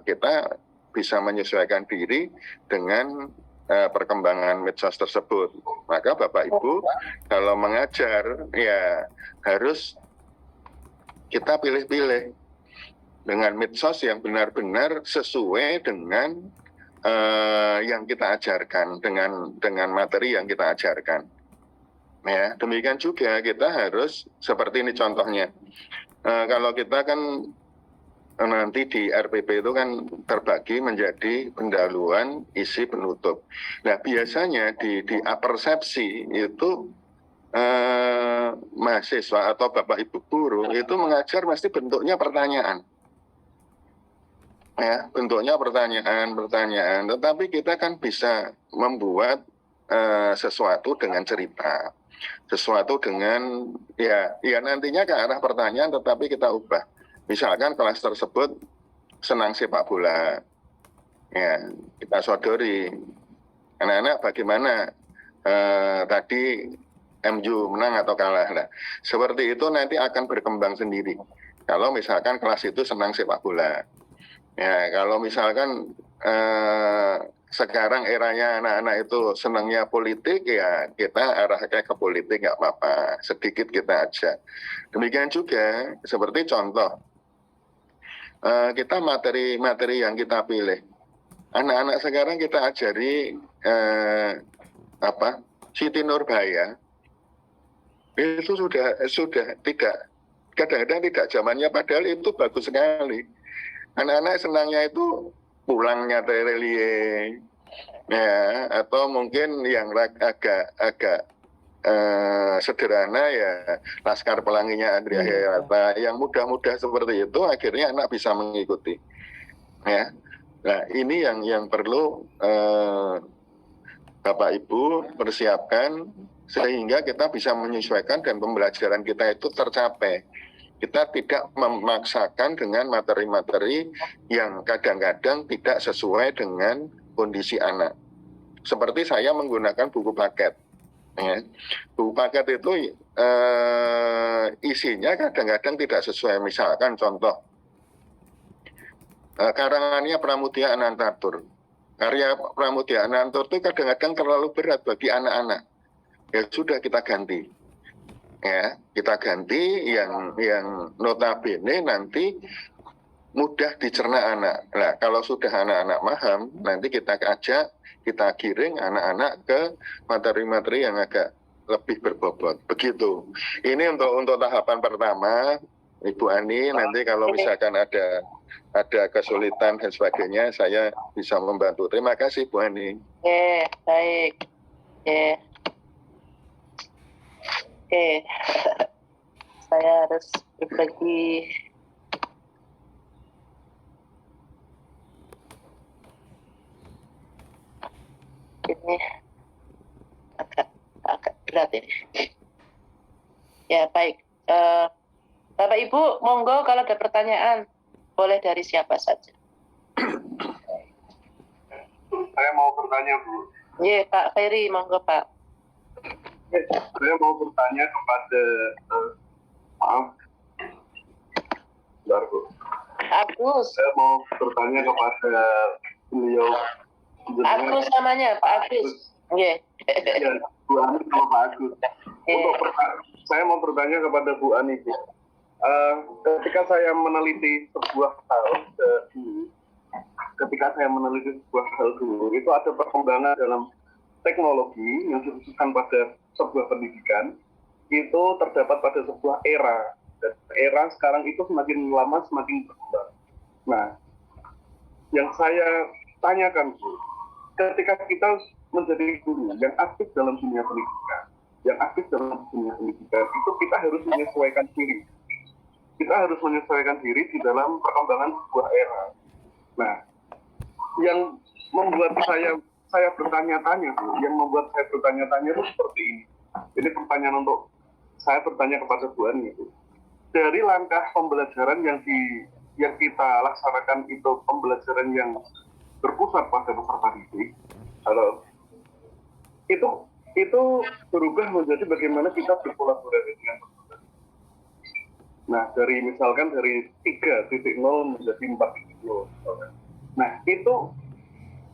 kita bisa menyesuaikan diri dengan perkembangan medsos tersebut. Maka Bapak Ibu kalau mengajar ya harus kita pilih-pilih dengan medsos yang benar-benar sesuai dengan yang kita ajarkan, dengan materi yang kita ajarkan. Ya, demikian juga kita harus seperti ini contohnya. Kalau kita kan nanti di RPP itu kan terbagi menjadi pendahuluan, isi, penutup. Nah, biasanya di apersepsi itu mahasiswa atau Bapak Ibu guru itu mengajar mesti bentuknya pertanyaan. Ya, bentuknya pertanyaan. Tetapi kita kan bisa membuat sesuatu dengan cerita. Sesuatu dengan ya nantinya ke arah pertanyaan tetapi kita ubah. Misalkan kelas tersebut senang sepak bola, ya kita sodori anak-anak bagaimana tadi MU menang atau kalah. Nah, seperti itu nanti akan berkembang sendiri. Kalau misalkan kelas itu senang sepak bola, ya kalau misalkan sekarang eranya anak-anak itu senangnya politik, ya kita arahkan ke politik nggak apa-apa, sedikit kita ajak. Demikian juga seperti contoh. Kita materi yang kita pilih. Anak-anak sekarang kita ajari Siti Nurbaya itu sudah tidak, kadang-kadang tidak zamannya, padahal itu bagus sekali. Anak-anak senangnya itu pulangnya Terelie, ya, atau mungkin yang agak sederhana ya Laskar Pelanginya Andrea Herata, yang mudah-mudah seperti itu akhirnya anak bisa mengikuti. Ya, nah ini yang perlu Bapak Ibu persiapkan sehingga kita bisa menyesuaikan dan pembelajaran kita itu tercapai. Kita tidak memaksakan dengan materi-materi yang kadang-kadang tidak sesuai dengan kondisi anak. Seperti saya menggunakan buku paket. Ya. Buku paket itu isinya kadang-kadang tidak sesuai. Misalkan contoh karangannya Pramudia Anantatur. Karya Pramudia Anantatur itu kadang-kadang terlalu berat bagi anak-anak. Ya sudah kita ganti. Ya, kita ganti yang notabene nanti mudah dicerna anak. Nah, kalau sudah anak-anak paham, nanti kita ajak, kita giring anak-anak ke materi-materi yang agak lebih berbobot. Begitu. Ini untuk tahapan pertama, Ibu Ani. Nanti kalau misalkan ada kesulitan dan sebagainya, saya bisa membantu. Terima kasih, Bu Ani. Baik. Oke. Saya harus berbagi. Ini agak berat ini. Ya, baik. Bapak Ibu, monggo kalau ada pertanyaan, boleh dari siapa saja. Saya mau bertanya, Bu. Iya, Pak Ferry, monggo Pak. Saya mau bertanya kepada, maaf, bentar, Bu. Agus. Saya mau bertanya kepada beliau. Agus namanya, Pak Agus. Iya. Bu Ani sama Pak Agus. Saya mau bertanya kepada Bu Ani. Ketika saya meneliti sebuah hal dulu, itu ada perkembangan dalam teknologi yang dikhususkan pada sebuah pendidikan, itu terdapat pada sebuah era. Dan era sekarang itu semakin lama semakin berkembang. Nah, yang saya tanyakan, Bu, ketika kita menjadi guru yang aktif dalam dunia pendidikan, itu kita harus menyesuaikan diri. Kita harus menyesuaikan diri di dalam perkembangan sebuah era. Nah, yang membuat saya bertanya-tanya, Bu, itu seperti ini. Ini pertanyaan untuk saya bertanya kepada Bu Ani, itu. Dari langkah pembelajaran yang kita laksanakan itu pembelajaran yang berpusat pada peserta didik, itu berubah menjadi bagaimana kita berkolaborasi dengan peserta. Nah, misalkan dari 3.0 menjadi 4.0. Nah, itu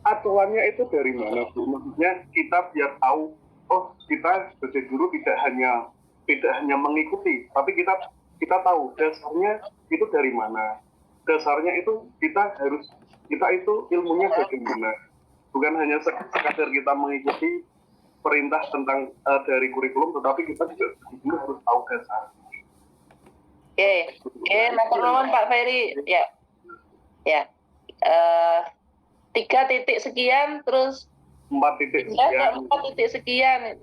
aturannya itu dari mana, Bu? Maksudnya kita biar tahu, oh, kita sebagai guru tidak hanya mengikuti, tapi kita tahu dasarnya itu dari mana. Dasarnya itu kita itu ilmunya bagaimana. Bukan hanya sekadar kita mengikuti perintah tentang dari kurikulum, tetapi kita juga harus tahu dasar. Oke, matur nuwun Pak Ferry. Ya. 3 titik sekian, terus 4 titik sekian. Ya, 4 titik sekian.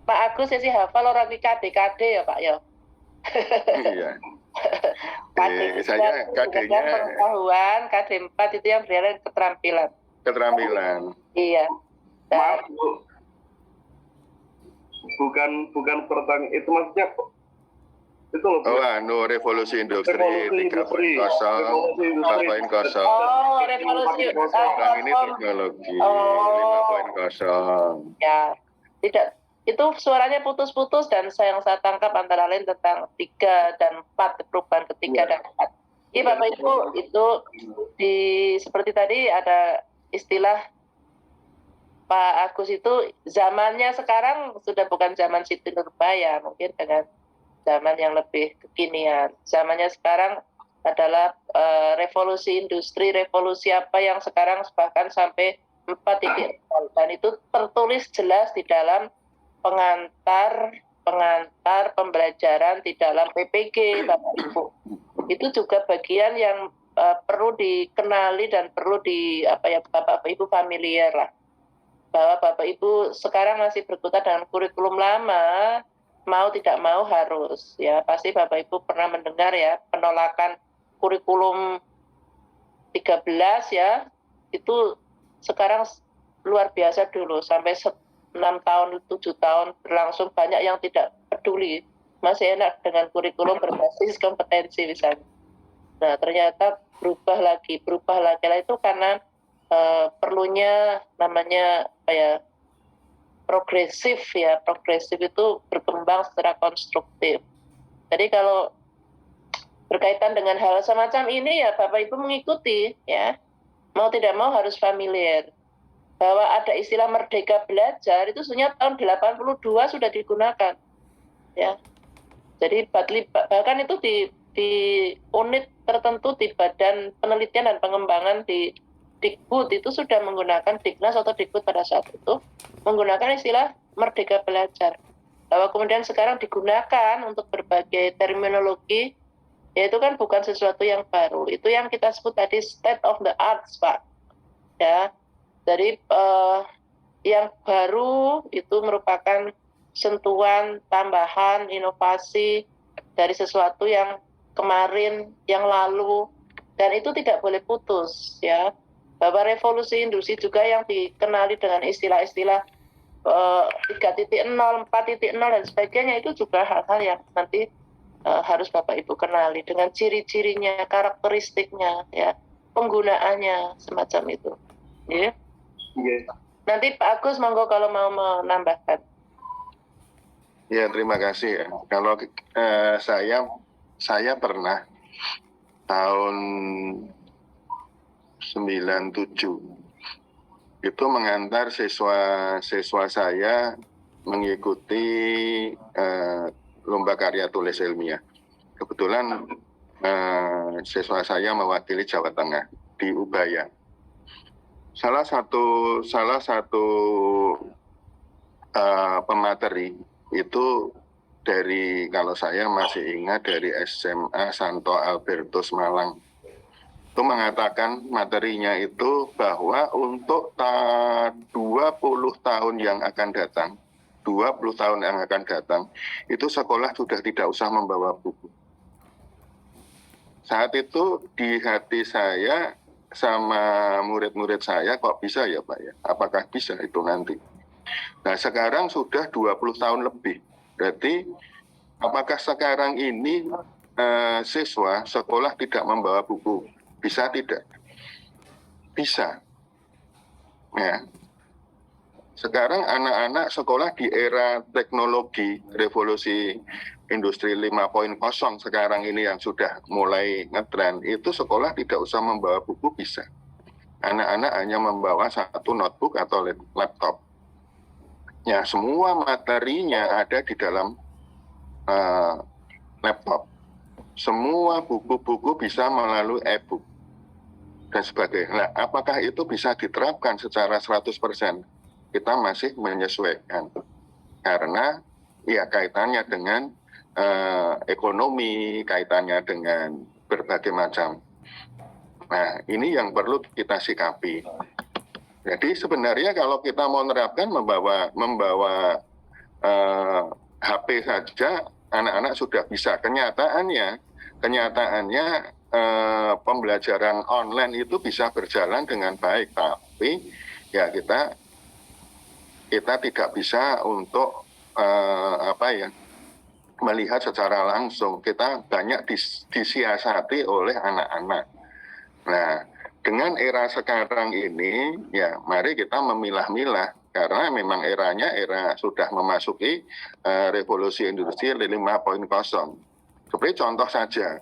Pak Agus sih hafal orang KD ya Pak ya. Iya. Saya KD-nya pengetahuan, KD 4 itu yang berarti keterampilan. Iya. Maaf, Bu. Bukan pertanyaan itu, maksudnya itu loh. Revolusi industri 3.0, 4.0. Revolusi sekarang ini teknologi 5.0. Ya, tidak. Itu suaranya putus-putus dan yang saya tangkap antara lain tentang 3 dan 4, perubahan ke-3 dan 4. Iya Bapak Ibu, itu seperti tadi ada istilah Pak Agus, itu zamannya sekarang sudah bukan zaman Siti Nurbaya, mungkin dengan zaman yang lebih kekinian. Zamannya sekarang adalah revolusi industri, revolusi apa yang sekarang bahkan sampai 4.0, dan itu tertulis jelas di dalam pengantar pembelajaran di dalam PPG, Bapak Ibu. Itu juga bagian yang perlu dikenali dan perlu Bapak Ibu familiar lah, bahwa Bapak Ibu sekarang masih berkutat dengan kurikulum lama, mau tidak mau harus, ya pasti Bapak Ibu pernah mendengar ya penolakan kurikulum 13 ya, itu sekarang luar biasa dulu, sampai 6 tahun, 7 tahun berlangsung, banyak yang tidak peduli, masih enak dengan kurikulum berbasis kompetensi misalnya. Nah ternyata berubah lagi lah, itu karena perlunya namanya progresif itu berkembang secara konstruktif. Jadi kalau berkaitan dengan hal semacam ini ya Bapak Ibu mengikuti ya, mau tidak mau harus familiar bahwa ada istilah merdeka belajar itu sebenarnya tahun 82 sudah digunakan ya. Jadi bahkan itu di unit tertentu di Badan Penelitian dan Pengembangan di Dikbud itu sudah menggunakan, Diknas atau Dikbud pada saat itu menggunakan istilah merdeka belajar. Bahwa kemudian sekarang digunakan untuk berbagai terminologi, ya itu kan bukan sesuatu yang baru. Itu yang kita sebut tadi state of the arts, Pak. Ya. Jadi yang baru itu merupakan sentuhan, tambahan, inovasi dari sesuatu yang kemarin, yang lalu, dan itu tidak boleh putus ya. Bahwa revolusi industri juga yang dikenali dengan istilah-istilah 3.0, 4.0 dan sebagainya, itu juga hal-hal yang nanti harus Bapak Ibu kenali dengan ciri-cirinya, karakteristiknya, ya, penggunaannya semacam itu. Ya. Nanti Pak Agus monggo kalau mau menambahkan. Ya, terima kasih ya. Kalau saya pernah tahun 97 itu mengantar siswa saya mengikuti lomba karya tulis ilmiah. Kebetulan siswa saya mewakili Jawa Tengah di Ubaya. Salah satu pemateri itu dari, kalau saya masih ingat, dari SMA Santo Albertus Malang. Itu mengatakan materinya itu bahwa untuk 20 tahun yang akan datang, 20 tahun yang akan datang, itu sekolah sudah tidak usah membawa buku. Saat itu di hati saya sama murid-murid saya, kok bisa ya Pak ya? Apakah bisa itu nanti? Nah sekarang sudah 20 tahun lebih. Berarti apakah sekarang ini siswa sekolah tidak membawa buku? Bisa tidak? Bisa. Ya. Sekarang anak-anak sekolah di era teknologi, revolusi industri 5.0 sekarang ini yang sudah mulai ngetren, itu sekolah tidak usah membawa buku, bisa. Anak-anak hanya membawa satu notebook atau laptop. Ya, semua materinya ada di dalam laptop. Semua buku-buku bisa melalui e-book dan sebagainya. Nah, apakah itu bisa diterapkan secara 100%? Kita masih menyesuaikan. Karena ya kaitannya dengan ekonomi, kaitannya dengan berbagai macam. Nah, ini yang perlu kita sikapi. Jadi sebenarnya kalau kita mau menerapkan membawa HP saja, anak-anak sudah bisa. Kenyataannya pembelajaran online itu bisa berjalan dengan baik, tapi ya kita tidak bisa untuk melihat secara langsung. Kita banyak disiasati oleh anak-anak. Nah, dengan era sekarang ini, ya mari kita memilah-milah, karena memang era sudah memasuki revolusi industri 5.0. Seperti contoh saja,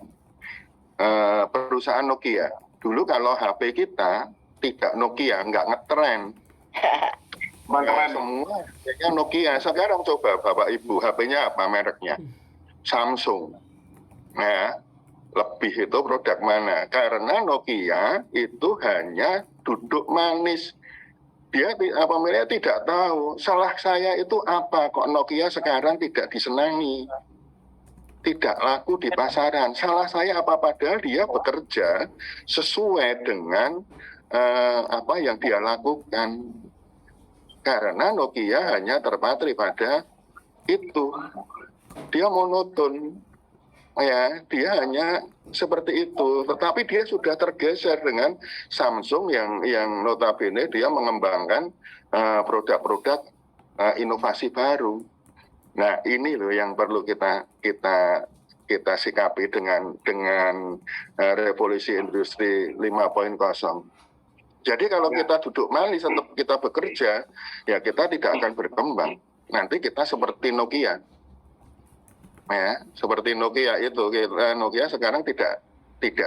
perusahaan Nokia. Dulu kalau HP kita tidak Nokia, nggak ngetren. Semua Nokia. Sekarang coba Bapak Ibu, HP-nya apa mereknya? Samsung. Nah, lebih itu produk mana? Karena Nokia itu hanya duduk manis. Dia pemiliknya tidak tahu salah saya itu apa, kok Nokia sekarang tidak disenangi, tidak laku di pasaran. Salah saya apa? Padahal dia bekerja sesuai dengan apa yang dia lakukan. Karena Nokia hanya terpatri pada itu, dia monoton, ya dia hanya seperti itu. Tetapi dia sudah tergeser dengan Samsung yang notabene dia mengembangkan produk-produk inovasi baru. Nah ini loh yang perlu kita sikapi dengan revolusi industri 5.0. Jadi kalau kita duduk manis untuk kita bekerja, ya kita tidak akan berkembang. Nanti kita seperti Nokia. Ya, seperti Nokia itu. Nokia sekarang tidak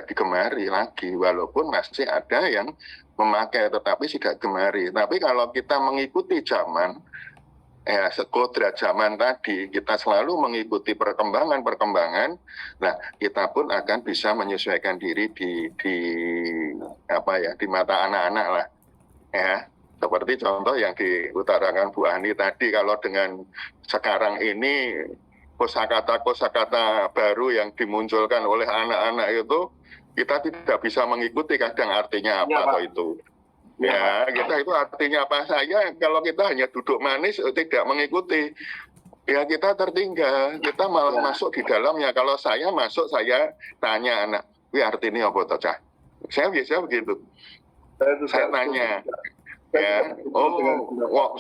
digemari lagi, walaupun masih ada yang memakai, tetapi tidak gemari. Tapi kalau kita mengikuti zaman, ya kodrat zaman tadi, kita selalu mengikuti perkembangan. Nah, kita pun akan bisa menyesuaikan diri di mata anak-anak lah. Ya, seperti contoh yang diutarakan Bu Ani tadi, kalau dengan sekarang ini kosakata baru yang dimunculkan oleh anak-anak itu, kita tidak bisa mengikuti kadang artinya apa atau itu. Ya, kita itu artinya apa saya, kalau kita hanya duduk manis tidak mengikuti, ya kita tertinggal, kita malah masuk di dalamnya. Kalau saya masuk, saya tanya anak, artinya apa toh Cah? Saya biasa begitu. Saya tanya, ya,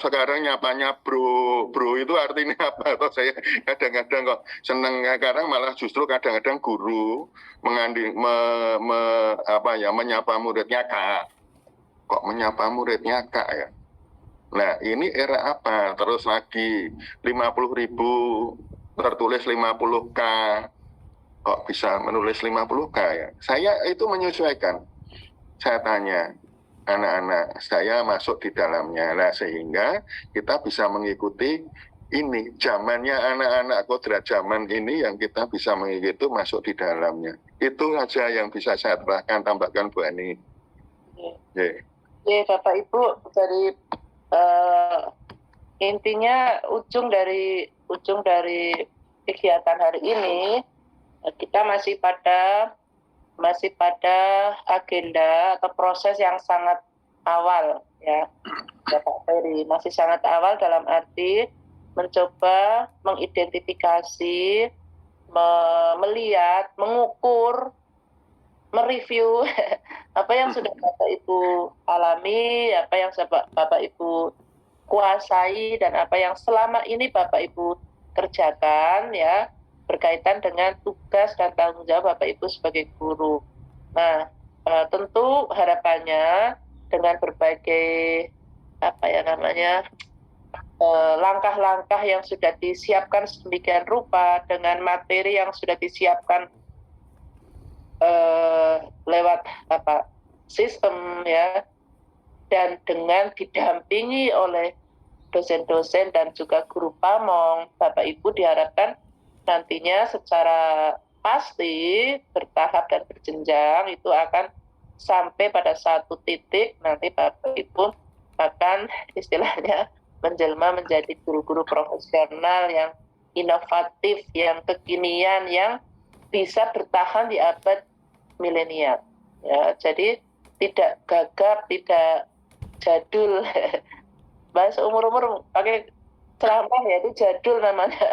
sekarang nyapanya bro itu artinya apa? Atau saya kadang-kadang kok seneng, sekarang malah justru kadang-kadang guru menyapa muridnya Kak. Kok menyapa muridnya Kak ya? Nah ini era apa? Terus lagi 50.000 tertulis 50K. Kok bisa menulis 50K ya? Saya itu menyesuaikan. Saya tanya anak-anak, saya masuk di dalamnya. Nah sehingga kita bisa mengikuti ini zamannya anak-anak kodrat zaman ini yang kita bisa mengikuti itu masuk di dalamnya. Itu saja yang bisa saya tambahkan Bu Ani. Bapak Ibu, dari intinya ujung dari kegiatan hari ini kita masih pada agenda atau proses yang sangat awal ya Bapak Ferry, masih sangat awal dalam arti mencoba mengidentifikasi, melihat, mengukur, mereview apa yang sudah Bapak Ibu alami, apa yang Bapak Ibu kuasai, dan apa yang selama ini Bapak Ibu kerjakan ya berkaitan dengan tugas dan tanggung jawab Bapak Ibu sebagai guru. Nah, tentu harapannya dengan berbagai langkah-langkah yang sudah disiapkan sedemikian rupa, dengan materi yang sudah disiapkan lewat sistem ya, dan dengan didampingi oleh dosen-dosen dan juga guru pamong, Bapak Ibu diharapkan nantinya secara pasti bertahap dan berjenjang itu akan sampai pada satu titik nanti Bapak Ibu akan istilahnya menjelma menjadi guru-guru profesional yang inovatif, yang kekinian, yang bisa bertahan di abad milenial. Ya, jadi tidak gagap, tidak jadul. Bahasa umur-umur pakai ceramah ya, itu jadul namanya.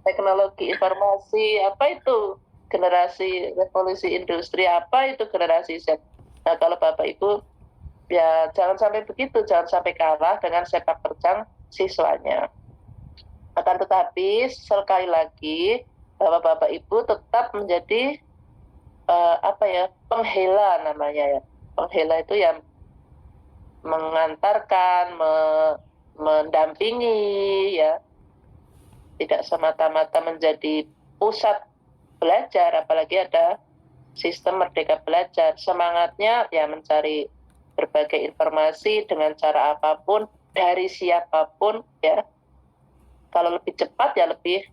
Teknologi informasi, apa itu generasi revolusi industri, apa itu generasi Z. Nah, kalau Bapak Ibu ya jangan sampai begitu, jangan sampai kalah dengan sepak terjang siswanya. Akan tetapi sekali lagi bahwa Bapak Ibu tetap menjadi penghela namanya ya. Penghela itu yang mengantarkan, mendampingi ya. Tidak semata-mata menjadi pusat belajar, apalagi ada sistem Merdeka Belajar. Semangatnya ya mencari berbagai informasi dengan cara apapun, dari siapapun ya. Kalau lebih cepat ya lebih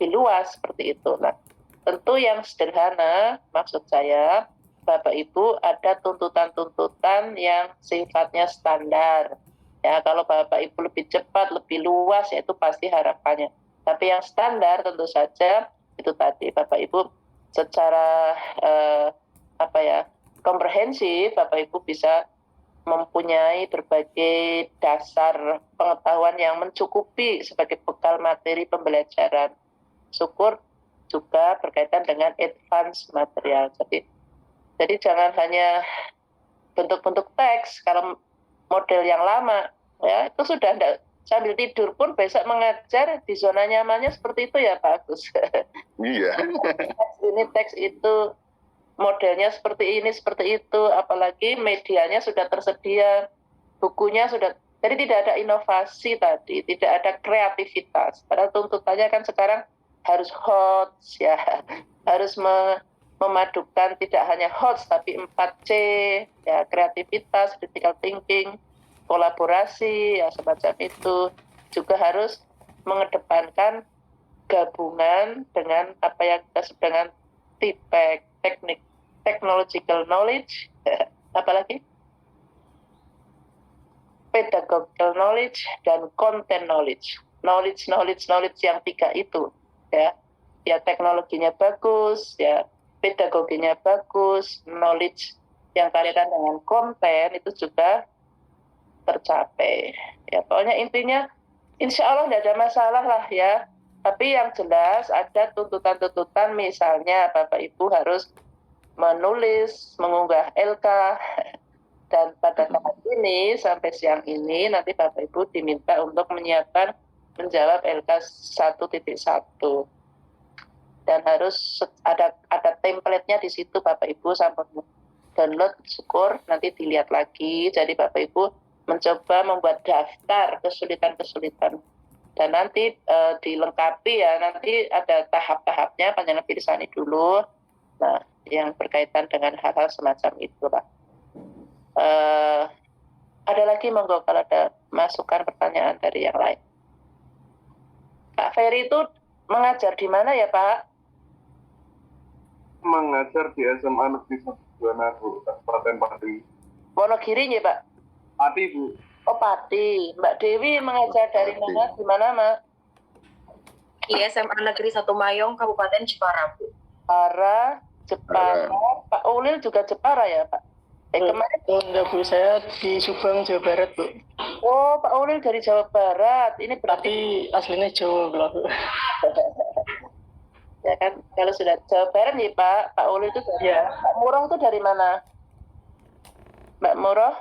luas seperti itu. Nah, tentu yang sederhana maksud saya, Bapak Ibu ada tuntutan-tuntutan yang sifatnya standar. Ya, kalau Bapak Ibu lebih cepat, lebih luas ya itu pasti harapannya. Tapi yang standar tentu saja itu tadi Bapak Ibu secara komprehensif Bapak Ibu bisa mempunyai berbagai dasar pengetahuan yang mencukupi sebagai bekal materi pembelajaran. Syukur juga berkaitan dengan advance material. Jadi jangan hanya bentuk-bentuk teks. Kalau model yang lama, ya itu sudah tidak, sambil tidur pun besok mengajar di zona nyamannya seperti itu ya Pak Agus. Iya. Teks itu modelnya seperti ini, seperti itu, apalagi medianya sudah tersedia, bukunya sudah, jadi tidak ada inovasi tadi, tidak ada kreativitas. Padahal tuntutannya kan sekarang harus hot, ya, harus memadukan tidak hanya hot, tapi 4C, ya, kreativitas, critical thinking, kolaborasi, ya, semacam itu. Juga harus mengedepankan gabungan dengan apa yang kita sebut dengan TPEC, technological knowledge, apalagi pedagogical knowledge dan content knowledge. Knowledge yang tiga itu, ya teknologinya bagus, ya pedagoginya bagus, knowledge yang kaitan dengan konten itu juga tercapai. Ya pokoknya intinya, insya Allah tidak ada masalah lah ya. Tapi yang jelas ada tuntutan-tuntutan, misalnya Bapak Ibu harus menulis, mengunggah LK, dan pada tahap ini sampai siang ini nanti Bapak Ibu diminta untuk menjawab LK 1.1 dan harus ada template-nya di situ Bapak Ibu, sampai download, syukur nanti dilihat lagi. Jadi Bapak Ibu mencoba membuat daftar kesulitan-kesulitan dan nanti dilengkapi ya, nanti ada tahap-tahapnya, panjangan pilih sani dulu. Nah, yang berkaitan dengan hal-hal semacam itu, Pak. Ada lagi monggo kalau ada masukan pertanyaan dari yang lain. Pak Ferry itu mengajar di mana ya Pak? Mengajar di SMA Negeri 1 Buana, Bu, Kabupaten Pati. Wonogiri ya Pak? Pati, Bu. Oh Pati. Mbak Dewi mengajar dari Pati. mana? Di mana Mak? Di SMA Negeri 1 Mayong, Kabupaten Jepara, Bu. Jepara, Jepara. Pak Ulil juga Jepara ya Pak? Kemarin Enggak Bu, saya di Subang, Jawa Barat Bu. oh Pak Ulil dari Jawa Barat. Ini berarti Tapi aslinya Jawa Bu. ya kan kalau sudah Jawa Barat nih Pak Ulil itu dari Ya. Mbak Murah itu dari mana? Mbak Murah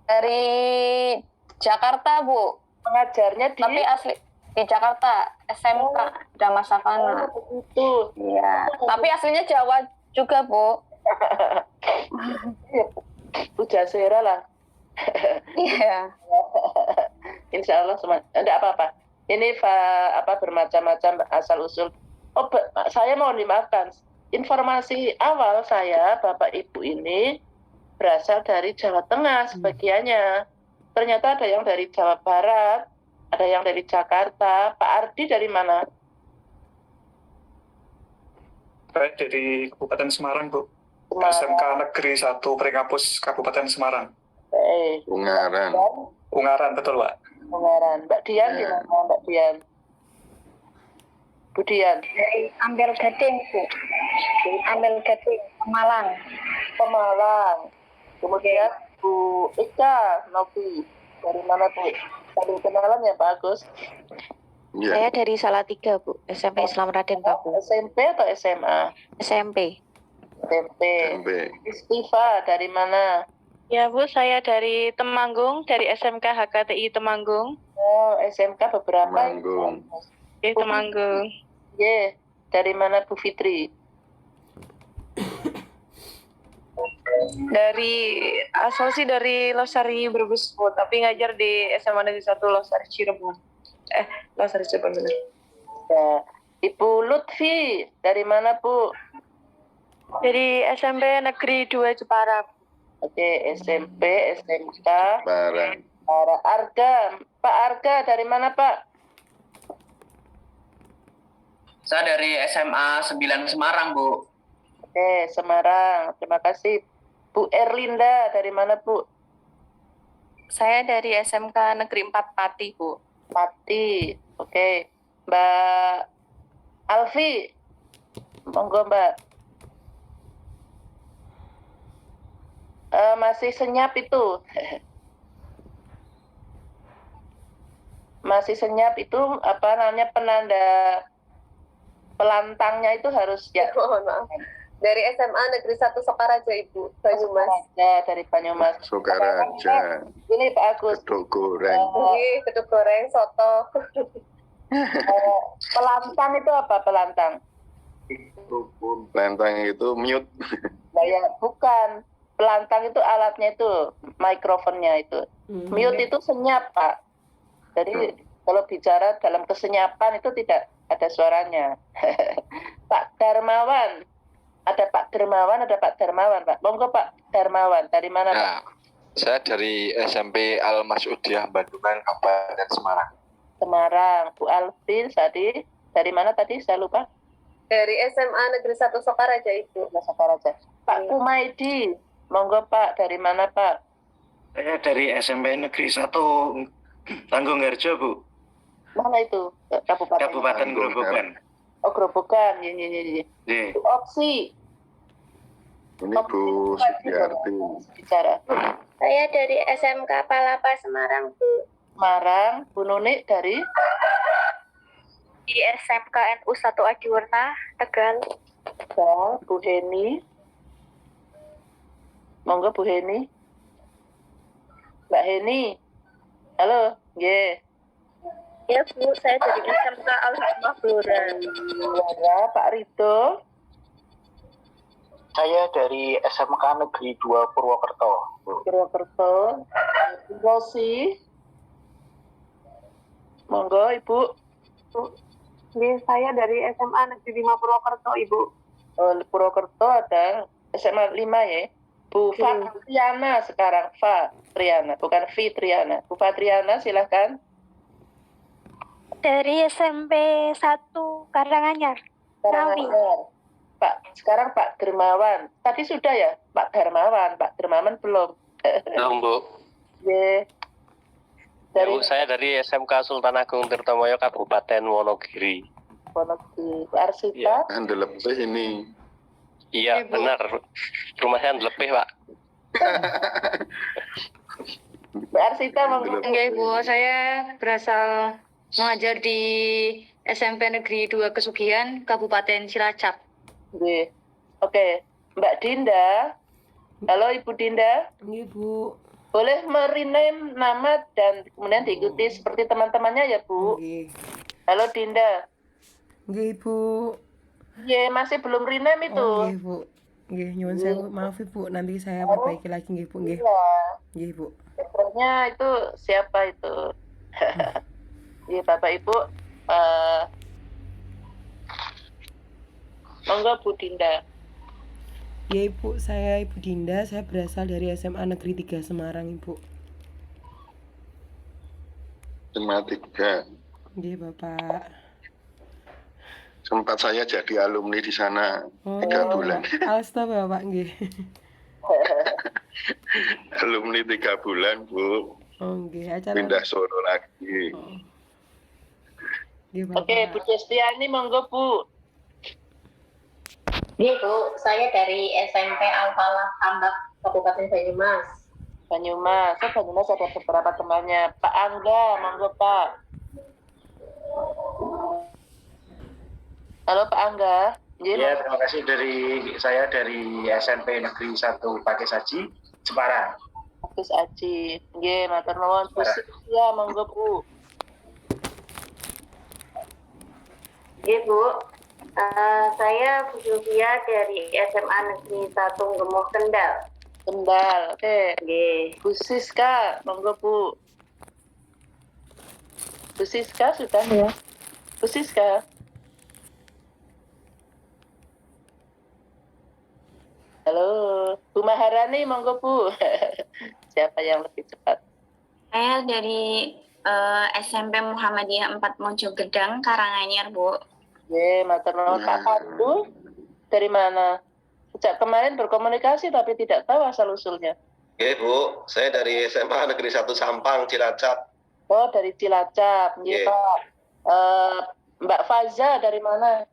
Dari Jakarta, Bu. mengajarnya di Tapi asli di Jakarta, SMK Dhamma Savana. itu. Iya. Tapi aslinya Jawa juga, Bu. Bu Jasera lah. Iya. Insya Allah semua enggak apa-apa. Ini bermacam-macam asal usul. Oh, saya mau dimaafkan. Informasi awal saya Bapak Ibu ini berasal dari Jawa Tengah sebagiannya. Ternyata ada yang dari Jawa Barat, ada yang dari Jakarta. Pak Ardi dari mana? Saya dari Kabupaten Semarang, Bu. Semarang. SMK Negeri 1 Prekampus Kabupaten Semarang. Ungaran. Ungaran, betul, Pak. Ungaran. Mbak Dian di Ya. mana Mbak Dian? Bu Dian. Dari Ampel Gading, Bu. Ampel Gading, Pemalang. Pemalang. Kemudian Bu Ika Novi. Dari mana Bu? Saling kenalan ya Pak Agus? Ya. Saya dari Salatiga, Bu. SMP Islam Raden Paku. SMP atau SMA? SMP. SMP. SMP. Istifa dari mana? Ya Bu, saya dari Temanggung, dari SMK HKTI Temanggung. Oh, SMK beberapa. Temanggung. Oke, Temanggung. Ye, dari mana Bu Fitri? Asal sih dari Losari Brebes Bu, tapi ngajar di SMA Negeri 1 Losari Cirebon. Losari Cirebon benar. Ya. Ibu Lutfi, dari mana Bu? Dari SMP Negeri 2 Jepara. Oke, SMP, SMK. Barang. Para Arga. Pak Arga, dari mana Pak? Saya dari SMA 9 Semarang, Bu. Oke, Semarang. Terima kasih. Bu Erlinda, dari mana Bu? Saya dari SMK Negeri 4 Pati, Bu. Pati. Oke. Mbak Alfi. Monggo Mbak. Masih senyap itu. Masih senyap itu apa namanya penanda pelantangnya itu harus ya. Mohon maaf. Dari SMA Negeri 1 Sokaraja, Ibu. Banyumas. Ya, dari Banyumas. Sukaraja. Ini Pak Agus. Geduk goreng. Gedung goreng, soto. Pelantang itu apa pelantang? Lentang itu mute. Nah, ya, bukan. Pelantang itu alatnya itu, mikrofonnya itu. Mute itu senyap, Pak. Jadi kalau bicara dalam kesenyapan itu tidak ada suaranya. Pak Darmawan. Ada Pak Darmawan, ada Pak Darmawan, Pak. Monggo Pak Darmawan. Dari mana, Pak? Nah, saya dari SMP Al Masudiyah Bandungan, Kabupaten Semarang. Semarang. Bu Alvin tadi. Dari mana tadi? Saya lupa. Dari SMA Negeri 1 Sokaraja, Ibu. Sokaraja. Pak Kumaidi. Monggo Pak. Dari mana Pak? Saya dari SMP Negeri 1 Tanggung Harjo, Bu. Mana itu? Kabupaten. Kabupaten Grobogan. Oh, Grobogan. Iya. Opsi. Ini Bu Sugiarti. Bicara. Saya dari SMK Palapa Semarang, Bu. Semarang. Bu Nunik dari? Di SMK NU 1 Adiwarna, Tegal. Tegal. Bu Heni. Monggo Bu Heni. Mbak Heni. Halo. Nggih. Ya, Bu, saya dari SMK Al-Hikmah Blora. Ya, Pak Rido. Saya dari SMK Negeri 2 Purwokerto. Purwokerto. Bu Rosi. Monggo Ibu. Saya dari SMA Negeri 5 Purwokerto, Ibu. Oh, Purwokerto ada SMA 5 ya. Bu Fatiana sekarang, Fa. Fitriana, bukan Fitriana. Bu Fitriana, silahkan. Dari SMP 1 Karanganyar. Karanganyar. Sekarang Pak Dermawan. Tadi sudah ya, Pak Darmawan. Pak Dermawan belum. Belum, Bu. Ye. Ya, Bu, saya dari SMK Sultan Agung Tirtomoyo Kabupaten Wonogiri. Wonogiri. Bu Arsita. Anda lebih ini. Iya, benar. Rumah saya lebih, Pak. Bu Arsita, monggo. Enggak, Ibu. Saya berasal mengajar di SMP Negeri 2 Kesugihan, Kabupaten Cilacap. Oke. Mbak Dinda. Halo Ibu Dinda. Ibu. Boleh merename nama dan kemudian diikuti seperti teman-temannya ya, Bu. Halo Dinda. Nggih, Ibu. Iya, masih belum rename itu. Oh, nggih, Bu. Nggih, nyuwun sewu. Maaf, Ibu. Nanti saya perbaiki lagi, nggih, Bu. Nggih. Iya. Nggih, Bu. Sebenarnya itu siapa itu? Iya, Bapak Ibu. Monggo Bu Dinda. Ya, Ibu, saya Ibu Dinda. Saya berasal dari SMA Negeri 3 Semarang, Ibu. SMA 3. Nggih, Bapak. Sempat saya jadi alumni di sana 3 bulan. Astaga, Bapak, nggih. Alumni 3 bulan, Bu. Oh, nggih. Acara Pindah Solo lagi. Nggih, Bapak. Oke, Bu Destiani, monggo Bu. Bu, saya dari SMP Al-Falah Tambak, Kabupaten Banyumas. Banyumas. Banyumas ada beberapa temannya. Pak Angga, monggo Pak. Halo Pak Angga. Ya, terima kasih saya dari SMP Negeri 1 Pakis Haji, Jepara. Pakis Haji. Nggih, matur nuwun. Bu Sylvia, monggo Bu. Nggih, Bu. Saya Bu Sylvia dari SMA Negeri 1 Gemuh Kendal. Kendal, oke. Nggih. Bu Siska, monggo Bu. Bu Siska sudah ya? Bu Siska. Halo, Bu Maharani, monggo Bu. Siapa yang lebih cepat? Saya dari SMP Muhammadiyah 4 Mojogedang, Karanganyar, Bu. Ye, matur nuwun. Pak Pandu dari mana? Sejak kemarin berkomunikasi tapi tidak tahu asal-usulnya. Oke, Bu. Saya dari SMA Negeri 1 Sampang, Cilacap. Oh, dari Cilacap. Iya, Pak. Mbak Faza dari mana?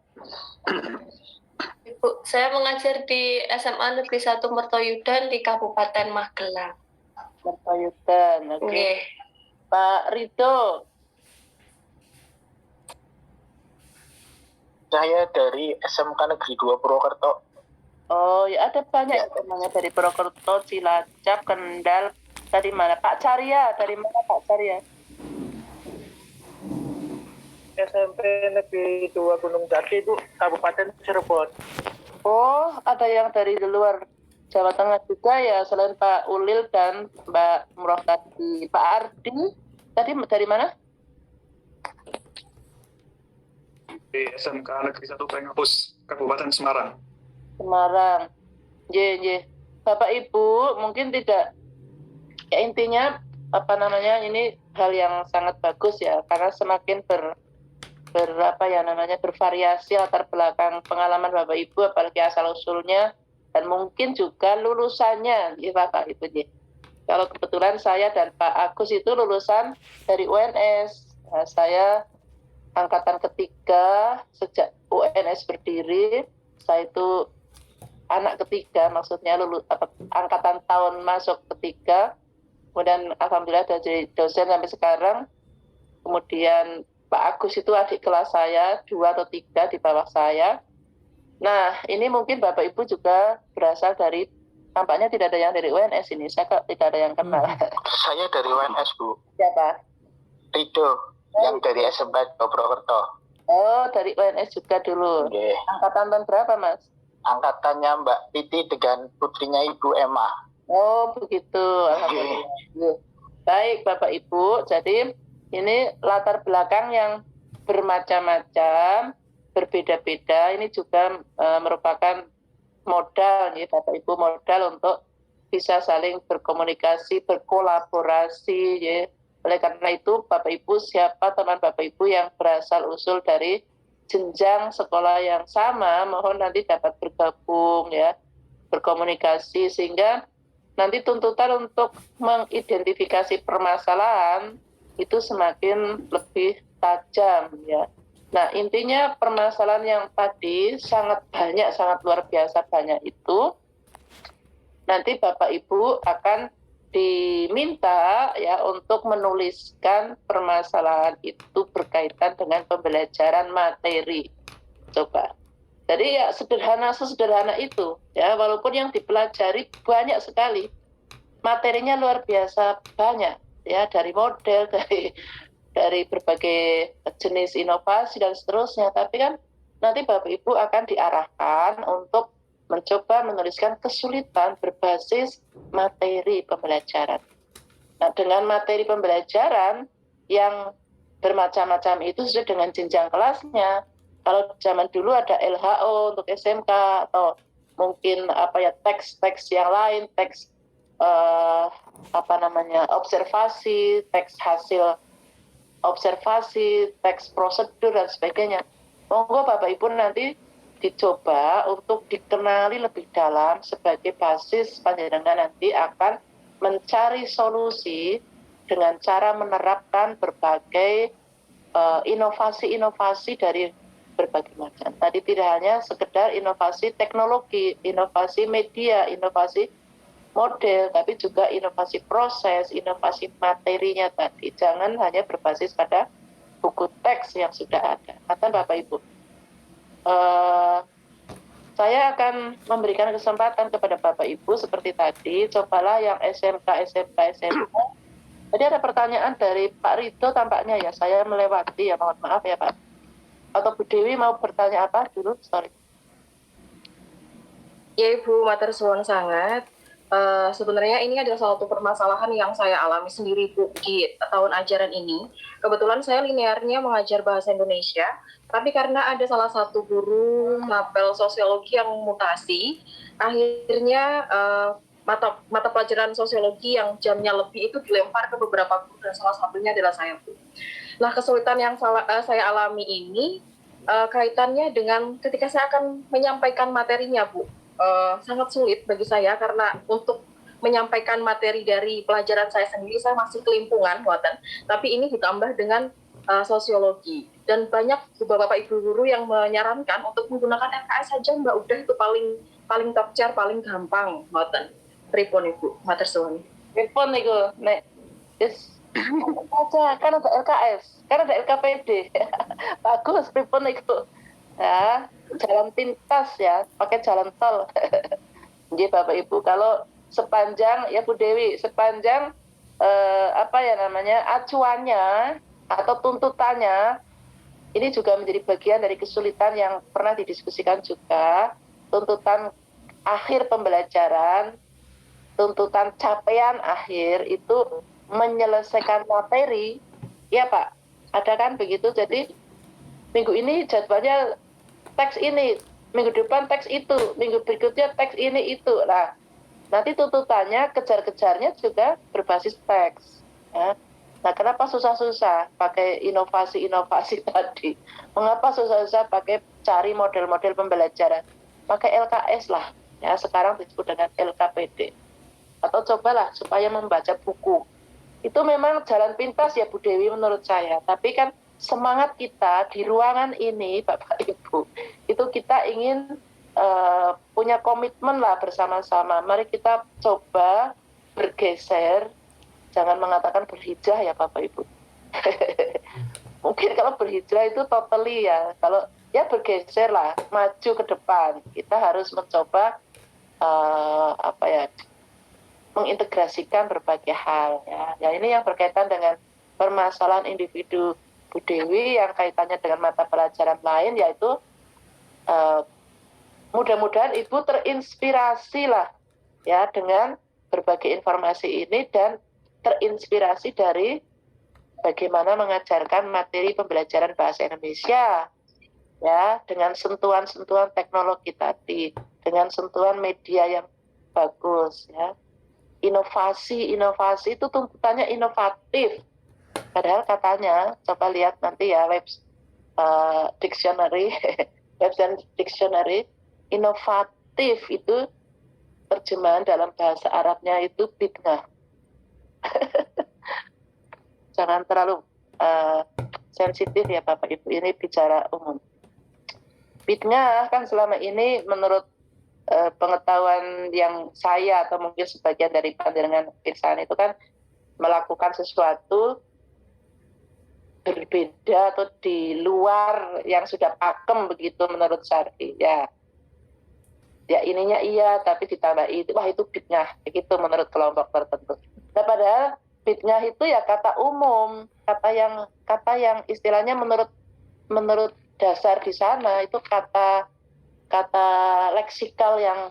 Ibu, saya mengajar di SMA Negeri 1 Mertoyudan di Kabupaten Magelang. Mertoyudan, oke. Nggih. Pak Rido. Saya dari SMK Negeri 2 Purwokerto. Oh, ya ada banyak ya temannya dari Purwokerto, Cilacap, Kendal. Dari mana? Pak Carya, dari mana Pak Carya? SMP Negeri 2 Gunung Jati, Bu, Kabupaten Cirebon. Oh, ada yang dari luar Jawa Tengah juga ya, selain Pak Ulil dan Mbak Murah tadi. Pak Ardi, tadi dari mana? Di SMK Negeri 1 Pengapus, Kabupaten Semarang. Semarang. Ye. Bapak Ibu, mungkin tidak, ya intinya apa namanya, ini hal yang sangat bagus ya, karena semakin bervariasi latar belakang pengalaman Bapak Ibu, apalagi asal usulnya, dan mungkin juga lulusannya, ya Bapak Ibu. Ya. Kalau kebetulan saya dan Pak Agus itu lulusan dari UNS, nah, saya angkatan ketiga sejak UNS berdiri. Saya itu anak ketiga, maksudnya angkatan tahun masuk ketiga. Kemudian alhamdulillah jadi dosen sampai sekarang. Kemudian Pak Agus itu adik kelas saya, 2 atau 3 di bawah saya. Nah, ini mungkin Bapak Ibu juga berasal dari, tampaknya tidak ada yang dari UNS ini, saya kok tidak ada yang kenal. Saya dari UNS, Bu. Siapa? Rido, yang dari SMK Purwokerto. Oh, dari UNS juga dulu. Okay. Angkatan tahun berapa, Mas? Angkatannya Mbak Titi dengan putrinya Ibu Emma. Oh, begitu. Alhamdulillah. Baik, Bapak Ibu. Jadi, ini latar belakang yang bermacam-macam, berbeda-beda. Ini juga merupakan modal, ya, Bapak Ibu, modal untuk bisa saling berkomunikasi, berkolaborasi ya. Oleh karena itu Bapak Ibu, siapa teman Bapak Ibu yang berasal usul dari jenjang sekolah yang sama, mohon nanti dapat bergabung ya, berkomunikasi sehingga nanti tuntutan untuk mengidentifikasi permasalahan itu semakin lebih tajam ya. Nah, intinya permasalahan yang tadi sangat banyak, sangat luar biasa banyak itu, nanti Bapak Ibu akan diminta ya untuk menuliskan permasalahan itu berkaitan dengan pembelajaran materi. Coba. Jadi ya sesederhana itu ya, walaupun yang dipelajari banyak sekali. Materinya luar biasa banyak ya, dari model, dari berbagai jenis inovasi dan seterusnya, tapi kan nanti Bapak Ibu akan diarahkan untuk mencoba menuliskan kesulitan berbasis materi pembelajaran. Nah, dengan materi pembelajaran yang bermacam-macam itu sudah dengan jenjang kelasnya. Kalau zaman dulu ada LHO untuk SMK atau mungkin teks-teks yang lain, teks observasi, teks hasil observasi, teks prosedur dan sebagainya. Monggo Bapak Ibu nanti dicoba untuk dikenali lebih dalam sebagai basis panjenengan nanti akan mencari solusi dengan cara menerapkan berbagai inovasi-inovasi dari berbagai macam. Tadi tidak hanya sekedar inovasi teknologi, inovasi media, inovasi model, tapi juga inovasi proses, inovasi materinya tadi. Jangan hanya berbasis pada buku teks yang sudah ada. Kata Bapak Ibu, saya akan memberikan kesempatan kepada Bapak Ibu seperti tadi, cobalah yang SMK. Jadi ada pertanyaan dari Pak Rido tampaknya ya, saya melewati ya, mohon maaf ya Pak. Atau Bu Dewi mau bertanya apa dulu? Sorry. Ya Ibu, matur suwun sangat. Sebenarnya ini adalah salah satu permasalahan yang saya alami sendiri Bu di tahun ajaran ini. Kebetulan saya linearnya mengajar bahasa Indonesia, tapi karena ada salah satu guru mapel sosiologi yang mutasi, akhirnya mata pelajaran sosiologi yang jamnya lebih itu dilempar ke beberapa guru dan salah satunya adalah saya Bu. Nah, kesulitan yang saya alami ini kaitannya dengan ketika saya akan menyampaikan materinya Bu. Sangat sulit bagi saya karena untuk menyampaikan materi dari pelajaran saya sendiri saya masih kelimpungan buatan, tapi ini ditambah dengan sosiologi dan banyak bapak ibu guru yang menyarankan untuk menggunakan LKS saja Mbak, udah itu paling top tier, paling gampang buatan. Pripun Ibu, matur suwun. Pripun niku nek wis aja kan ada LKS, kan ada LKPD. Bagus pripun niku. Ya, jalan pintas ya, pakai jalan tol. Jadi Bapak Ibu, kalau sepanjang ya Bu Dewi, sepanjang acuannya atau tuntutannya ini juga menjadi bagian dari kesulitan yang pernah didiskusikan juga, tuntutan akhir pembelajaran, tuntutan capaian akhir itu menyelesaikan materi, ya Pak, ada kan begitu. Jadi minggu ini jadwalnya teks ini, minggu depan teks itu, minggu berikutnya teks ini itu. Nah, nanti tuntutannya kejar-kejarnya juga berbasis teks. Ya. Nah, kenapa susah-susah pakai inovasi-inovasi tadi? Mengapa susah-susah pakai cari model-model pembelajaran? Pakai LKS lah, ya sekarang disebut dengan LKPD. Atau cobalah supaya membaca buku. Itu memang jalan pintas ya Bu Dewi menurut saya, tapi kan semangat kita di ruangan ini Bapak Ibu, itu kita ingin punya komitmen lah bersama-sama. Mari kita coba bergeser, jangan mengatakan berhijrah ya Bapak Ibu. Mungkin kalau berhijrah itu totally ya, kalau ya bergeser lah, maju ke depan. Kita harus mencoba mengintegrasikan berbagai hal ya. Ya ini yang berkaitan dengan permasalahan individu Bu Dewi yang kaitannya dengan mata pelajaran lain, yaitu mudah-mudahan Ibu terinspirasi lah ya dengan berbagai informasi ini dan terinspirasi dari bagaimana mengajarkan materi pembelajaran bahasa Indonesia ya dengan sentuhan-sentuhan teknologi tadi, dengan sentuhan media yang bagus ya. inovasi itu tuntutannya inovatif. Padahal katanya, coba lihat nanti ya dictionary, Webster Dictionary, inovatif itu terjemahan dalam bahasa Arabnya itu bid'ah. Jangan terlalu sensitif ya Bapak Ibu, ini bicara umum. Bid'ah kan selama ini menurut pengetahuan yang saya atau mungkin sebagian dari pandangan pirsaan itu kan melakukan sesuatu berbeda atau di luar yang sudah pakem begitu menurut syar'i ya ininya iya tapi ditambah itu, wah itu bid'ah begitu menurut kelompok tertentu. Nah padahal bid'ah itu ya kata umum, kata yang istilahnya menurut dasar di sana itu kata leksikal yang,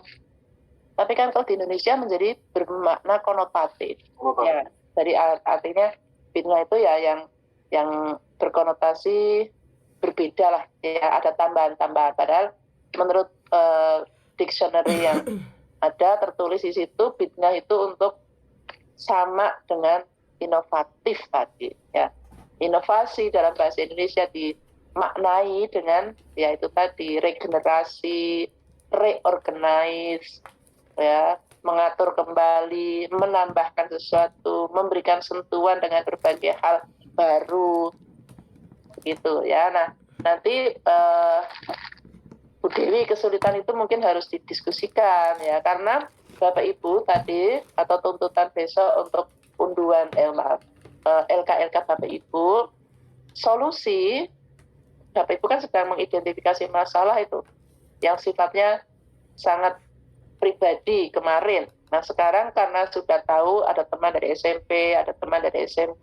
tapi kan kalau di Indonesia menjadi bermakna konotatif. Ya, jadi artinya bid'ah itu ya yang berkonotasi berbeda lah, ya ada tambahan-tambahan. Padahal menurut dictionary yang ada tertulis di situ bid'ah itu untuk sama dengan inovatif tadi. Ya, inovasi dalam bahasa Indonesia dimaknai dengan ya itu tadi regenerasi, reorganize, ya mengatur kembali, menambahkan sesuatu, memberikan sentuhan dengan berbagai hal baru, gitu ya. Nah nanti Bu Dewi kesulitan itu mungkin harus didiskusikan ya, karena Bapak Ibu tadi atau tuntutan besok untuk unduhan LK Bapak Ibu, solusi Bapak Ibu kan sedang mengidentifikasi masalah itu yang sifatnya sangat pribadi kemarin. Nah sekarang karena sudah tahu ada teman dari SMP, ada teman dari SMK,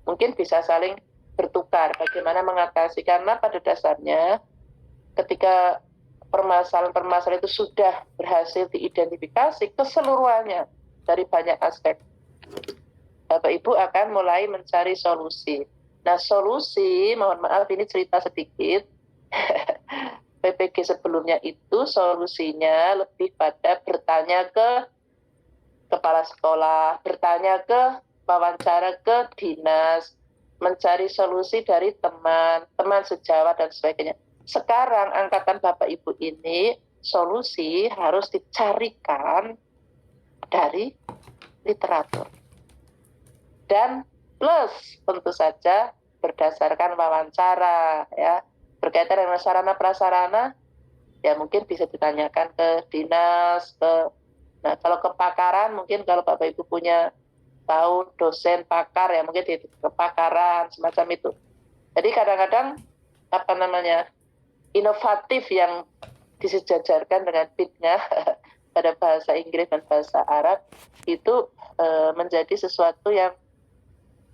mungkin bisa saling bertukar bagaimana mengatasi, karena pada dasarnya ketika permasalahan-permasalahan itu sudah berhasil diidentifikasi keseluruhannya dari banyak aspek, Bapak Ibu akan mulai mencari solusi. Nah solusi, mohon maaf ini cerita sedikit, PPG sebelumnya itu solusinya lebih pada bertanya ke kepala sekolah, bertanya ke wawancara ke dinas, mencari solusi dari teman sejawat dan sebagainya. Sekarang angkatan Bapak Ibu ini solusi harus dicarikan dari literatur. Dan plus tentu saja berdasarkan wawancara ya, berkaitan dengan sarana prasarana ya mungkin bisa ditanyakan ke dinas, nah kalau kepakaran mungkin kalau Bapak Ibu punya tahu dosen pakar ya mungkin di kepakaran semacam itu. Jadi kadang-kadang inovatif yang disejajarkan dengan bid'ah pada bahasa Inggris dan bahasa Arab itu menjadi sesuatu yang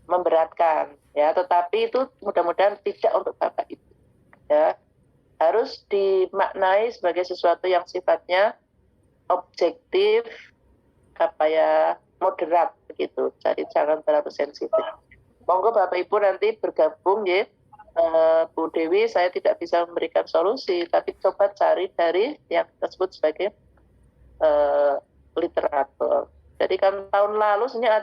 memberatkan ya, tetapi itu mudah-mudahan tidak untuk Bapak Ibu ya, harus dimaknai sebagai sesuatu yang sifatnya objektif, moderat begitu, jadi jangan terlalu sensitif. Monggo Bapak Ibu nanti bergabung ya. Bu Dewi, saya tidak bisa memberikan solusi, tapi coba cari dari yang disebut sebagai literatur. Jadi kan tahun lalu sebenarnya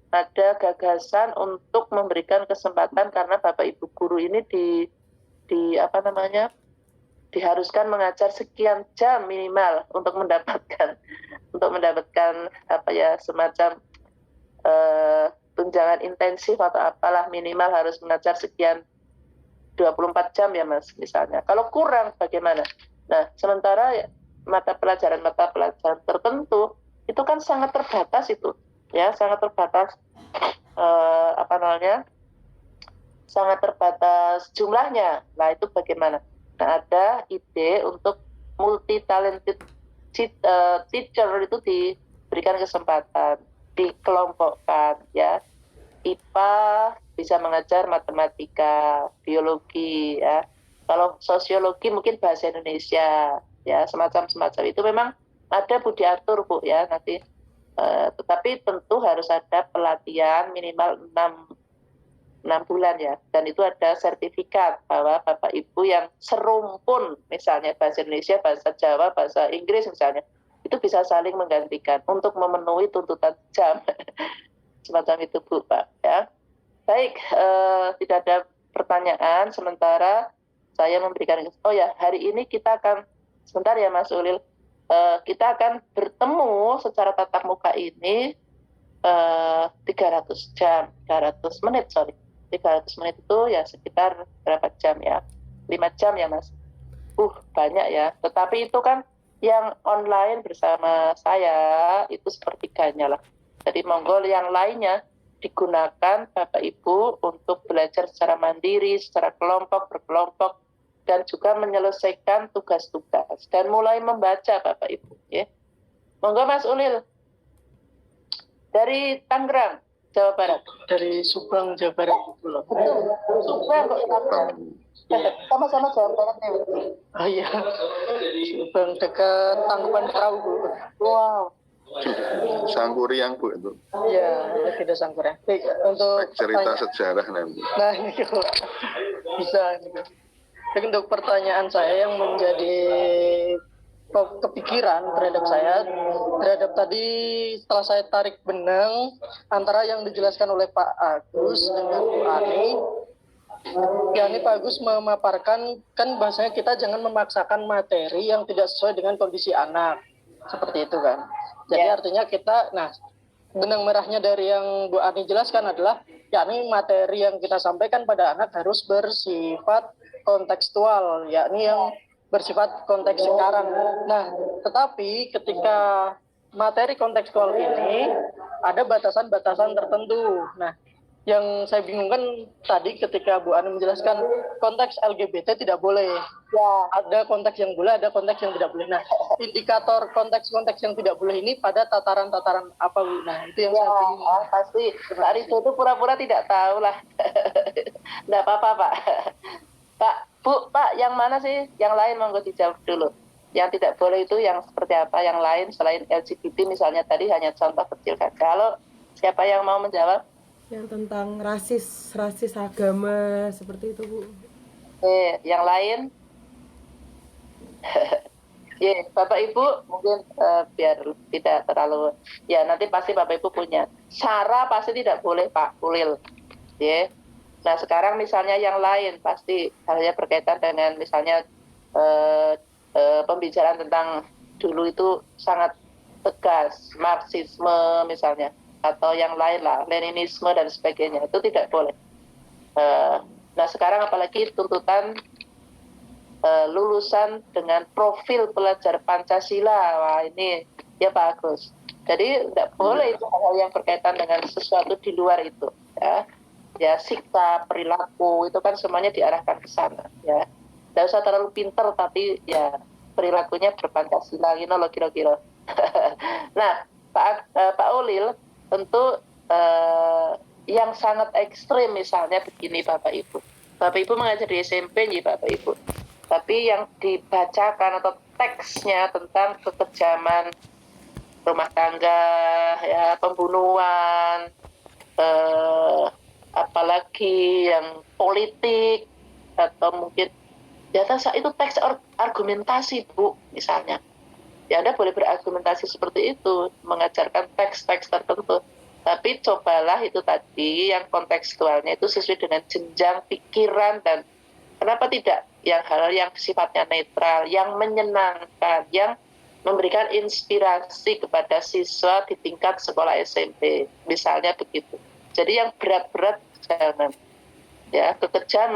ada gagasan untuk memberikan kesempatan karena Bapak Ibu guru ini diharuskan mengajar sekian jam minimal untuk mendapatkan semacam tunjangan intensif atau apalah, minimal harus mengajar sekian 24 jam ya Mas misalnya. Kalau kurang bagaimana? Nah, sementara mata pelajaran tertentu itu kan sangat terbatas itu. Ya, sangat terbatas sangat terbatas jumlahnya. Nah, itu bagaimana? Nah, ada ide untuk multi talented teacher itu diberikan kesempatan, dikelompokkan ya. IPA bisa mengajar matematika, biologi ya. Kalau sosiologi mungkin bahasa Indonesia ya, semacam itu memang ada diatur Bu ya nanti. Tetapi tentu harus ada pelatihan minimal 6 bulan ya, dan itu ada sertifikat bahwa Bapak Ibu yang serumpun misalnya bahasa Indonesia, bahasa Jawa, bahasa Inggris misalnya, itu bisa saling menggantikan untuk memenuhi tuntutan jam. Semacam itu Bu, Pak. Ya. Baik, tidak ada pertanyaan. Sementara saya memberikan, oh ya, hari ini kita akan, sebentar ya Mas Ulil, kita akan bertemu secara tatap muka ini 300 jam, 300 menit, sorry. 300 menit itu ya sekitar berapa jam ya? 5 jam ya Mas? Banyak ya. Tetapi itu kan yang online bersama saya itu sepertiganya lah. Jadi monggo yang lainnya digunakan Bapak Ibu untuk belajar secara mandiri, secara kelompok, berkelompok, dan juga menyelesaikan tugas-tugas dan mulai membaca Bapak Ibu. Ya. Monggo Mas Ulil dari Tangerang, Jawa Barat. Dari Subang, Jawa Barat. Subang kok Tangerang. Sama-sama Jawa Barat nih. Oh iya, Subang dekat Tangkuban Perahu Bu. Wow. Sangkuriang Bu itu. Iya, kita Sangkuriang. Baik, untuk cerita sejarah nanti. Nah ini bisa. Jadi untuk pertanyaan saya yang menjadi kepikiran terhadap tadi setelah saya tarik benang antara yang dijelaskan oleh Pak Agus dengan Bu Ani. Ya ini Pak Agus memaparkan kan bahasanya kita jangan memaksakan materi yang tidak sesuai dengan kondisi anak. Seperti itu kan. Jadi artinya kita, nah benang merahnya dari yang Bu Ani jelaskan adalah yakni materi yang kita sampaikan pada anak harus bersifat kontekstual, yakni yang bersifat konteks sekarang. Nah, tetapi ketika materi kontekstual ini ada batasan-batasan tertentu. Nah, yang saya bingungkan tadi ketika Bu Ani menjelaskan konteks LGBT tidak boleh. Ya. Ada konteks yang boleh, ada konteks yang tidak boleh. Nah, indikator konteks-konteks yang tidak boleh ini pada tataran-tataran apa Bu? Nah, itu yang saya bingung. Pasti Pak Rido itu pura-pura tidak tahu lah. Tidak apa-apa Pak. Pak, yang mana sih? Yang lain monggo dijawab dulu. Yang tidak boleh itu yang seperti apa? Yang lain selain LGBT misalnya tadi hanya contoh kecil kan. Kalau siapa yang mau menjawab? Yang tentang rasis agama seperti itu Bu. Yang lain? Bapak Ibu mungkin biar tidak terlalu, ya nanti pasti Bapak Ibu punya. Sara pasti tidak boleh Pak Ulil. Nah sekarang misalnya yang lain pasti halnya berkaitan dengan misalnya pembicaraan tentang dulu itu sangat tegas, Marxisme misalnya, atau yang lain lah, Leninisme dan sebagainya, itu tidak boleh. Nah sekarang apalagi tuntutan lulusan dengan profil pelajar Pancasila, wah ini ya Pak Agus. Jadi tidak boleh itu hal yang berkaitan dengan sesuatu di luar itu, ya sikap, perilaku itu kan semuanya diarahkan ke sana, ya. Tidak usah terlalu pinter tapi ya perilakunya berpancasila, gitu loh kira-kira. Nah Pak Ulil tentu yang sangat ekstrim misalnya begini Bapak Ibu mengajar di SMP nih Bapak Ibu, tapi yang dibacakan atau teksnya tentang kekejaman rumah tangga, ya pembunuhan, apalagi yang politik atau mungkin ya itu teks argumentasi Bu misalnya. Ya Anda boleh berargumentasi seperti itu, mengajarkan teks-teks tertentu. Tapi cobalah itu tadi yang kontekstualnya itu sesuai dengan jenjang pikiran dan kenapa tidak yang hal yang sifatnya netral, yang menyenangkan, yang memberikan inspirasi kepada siswa di tingkat sekolah SMP, misalnya begitu. Jadi yang berat-berat jangan, ya kekejaman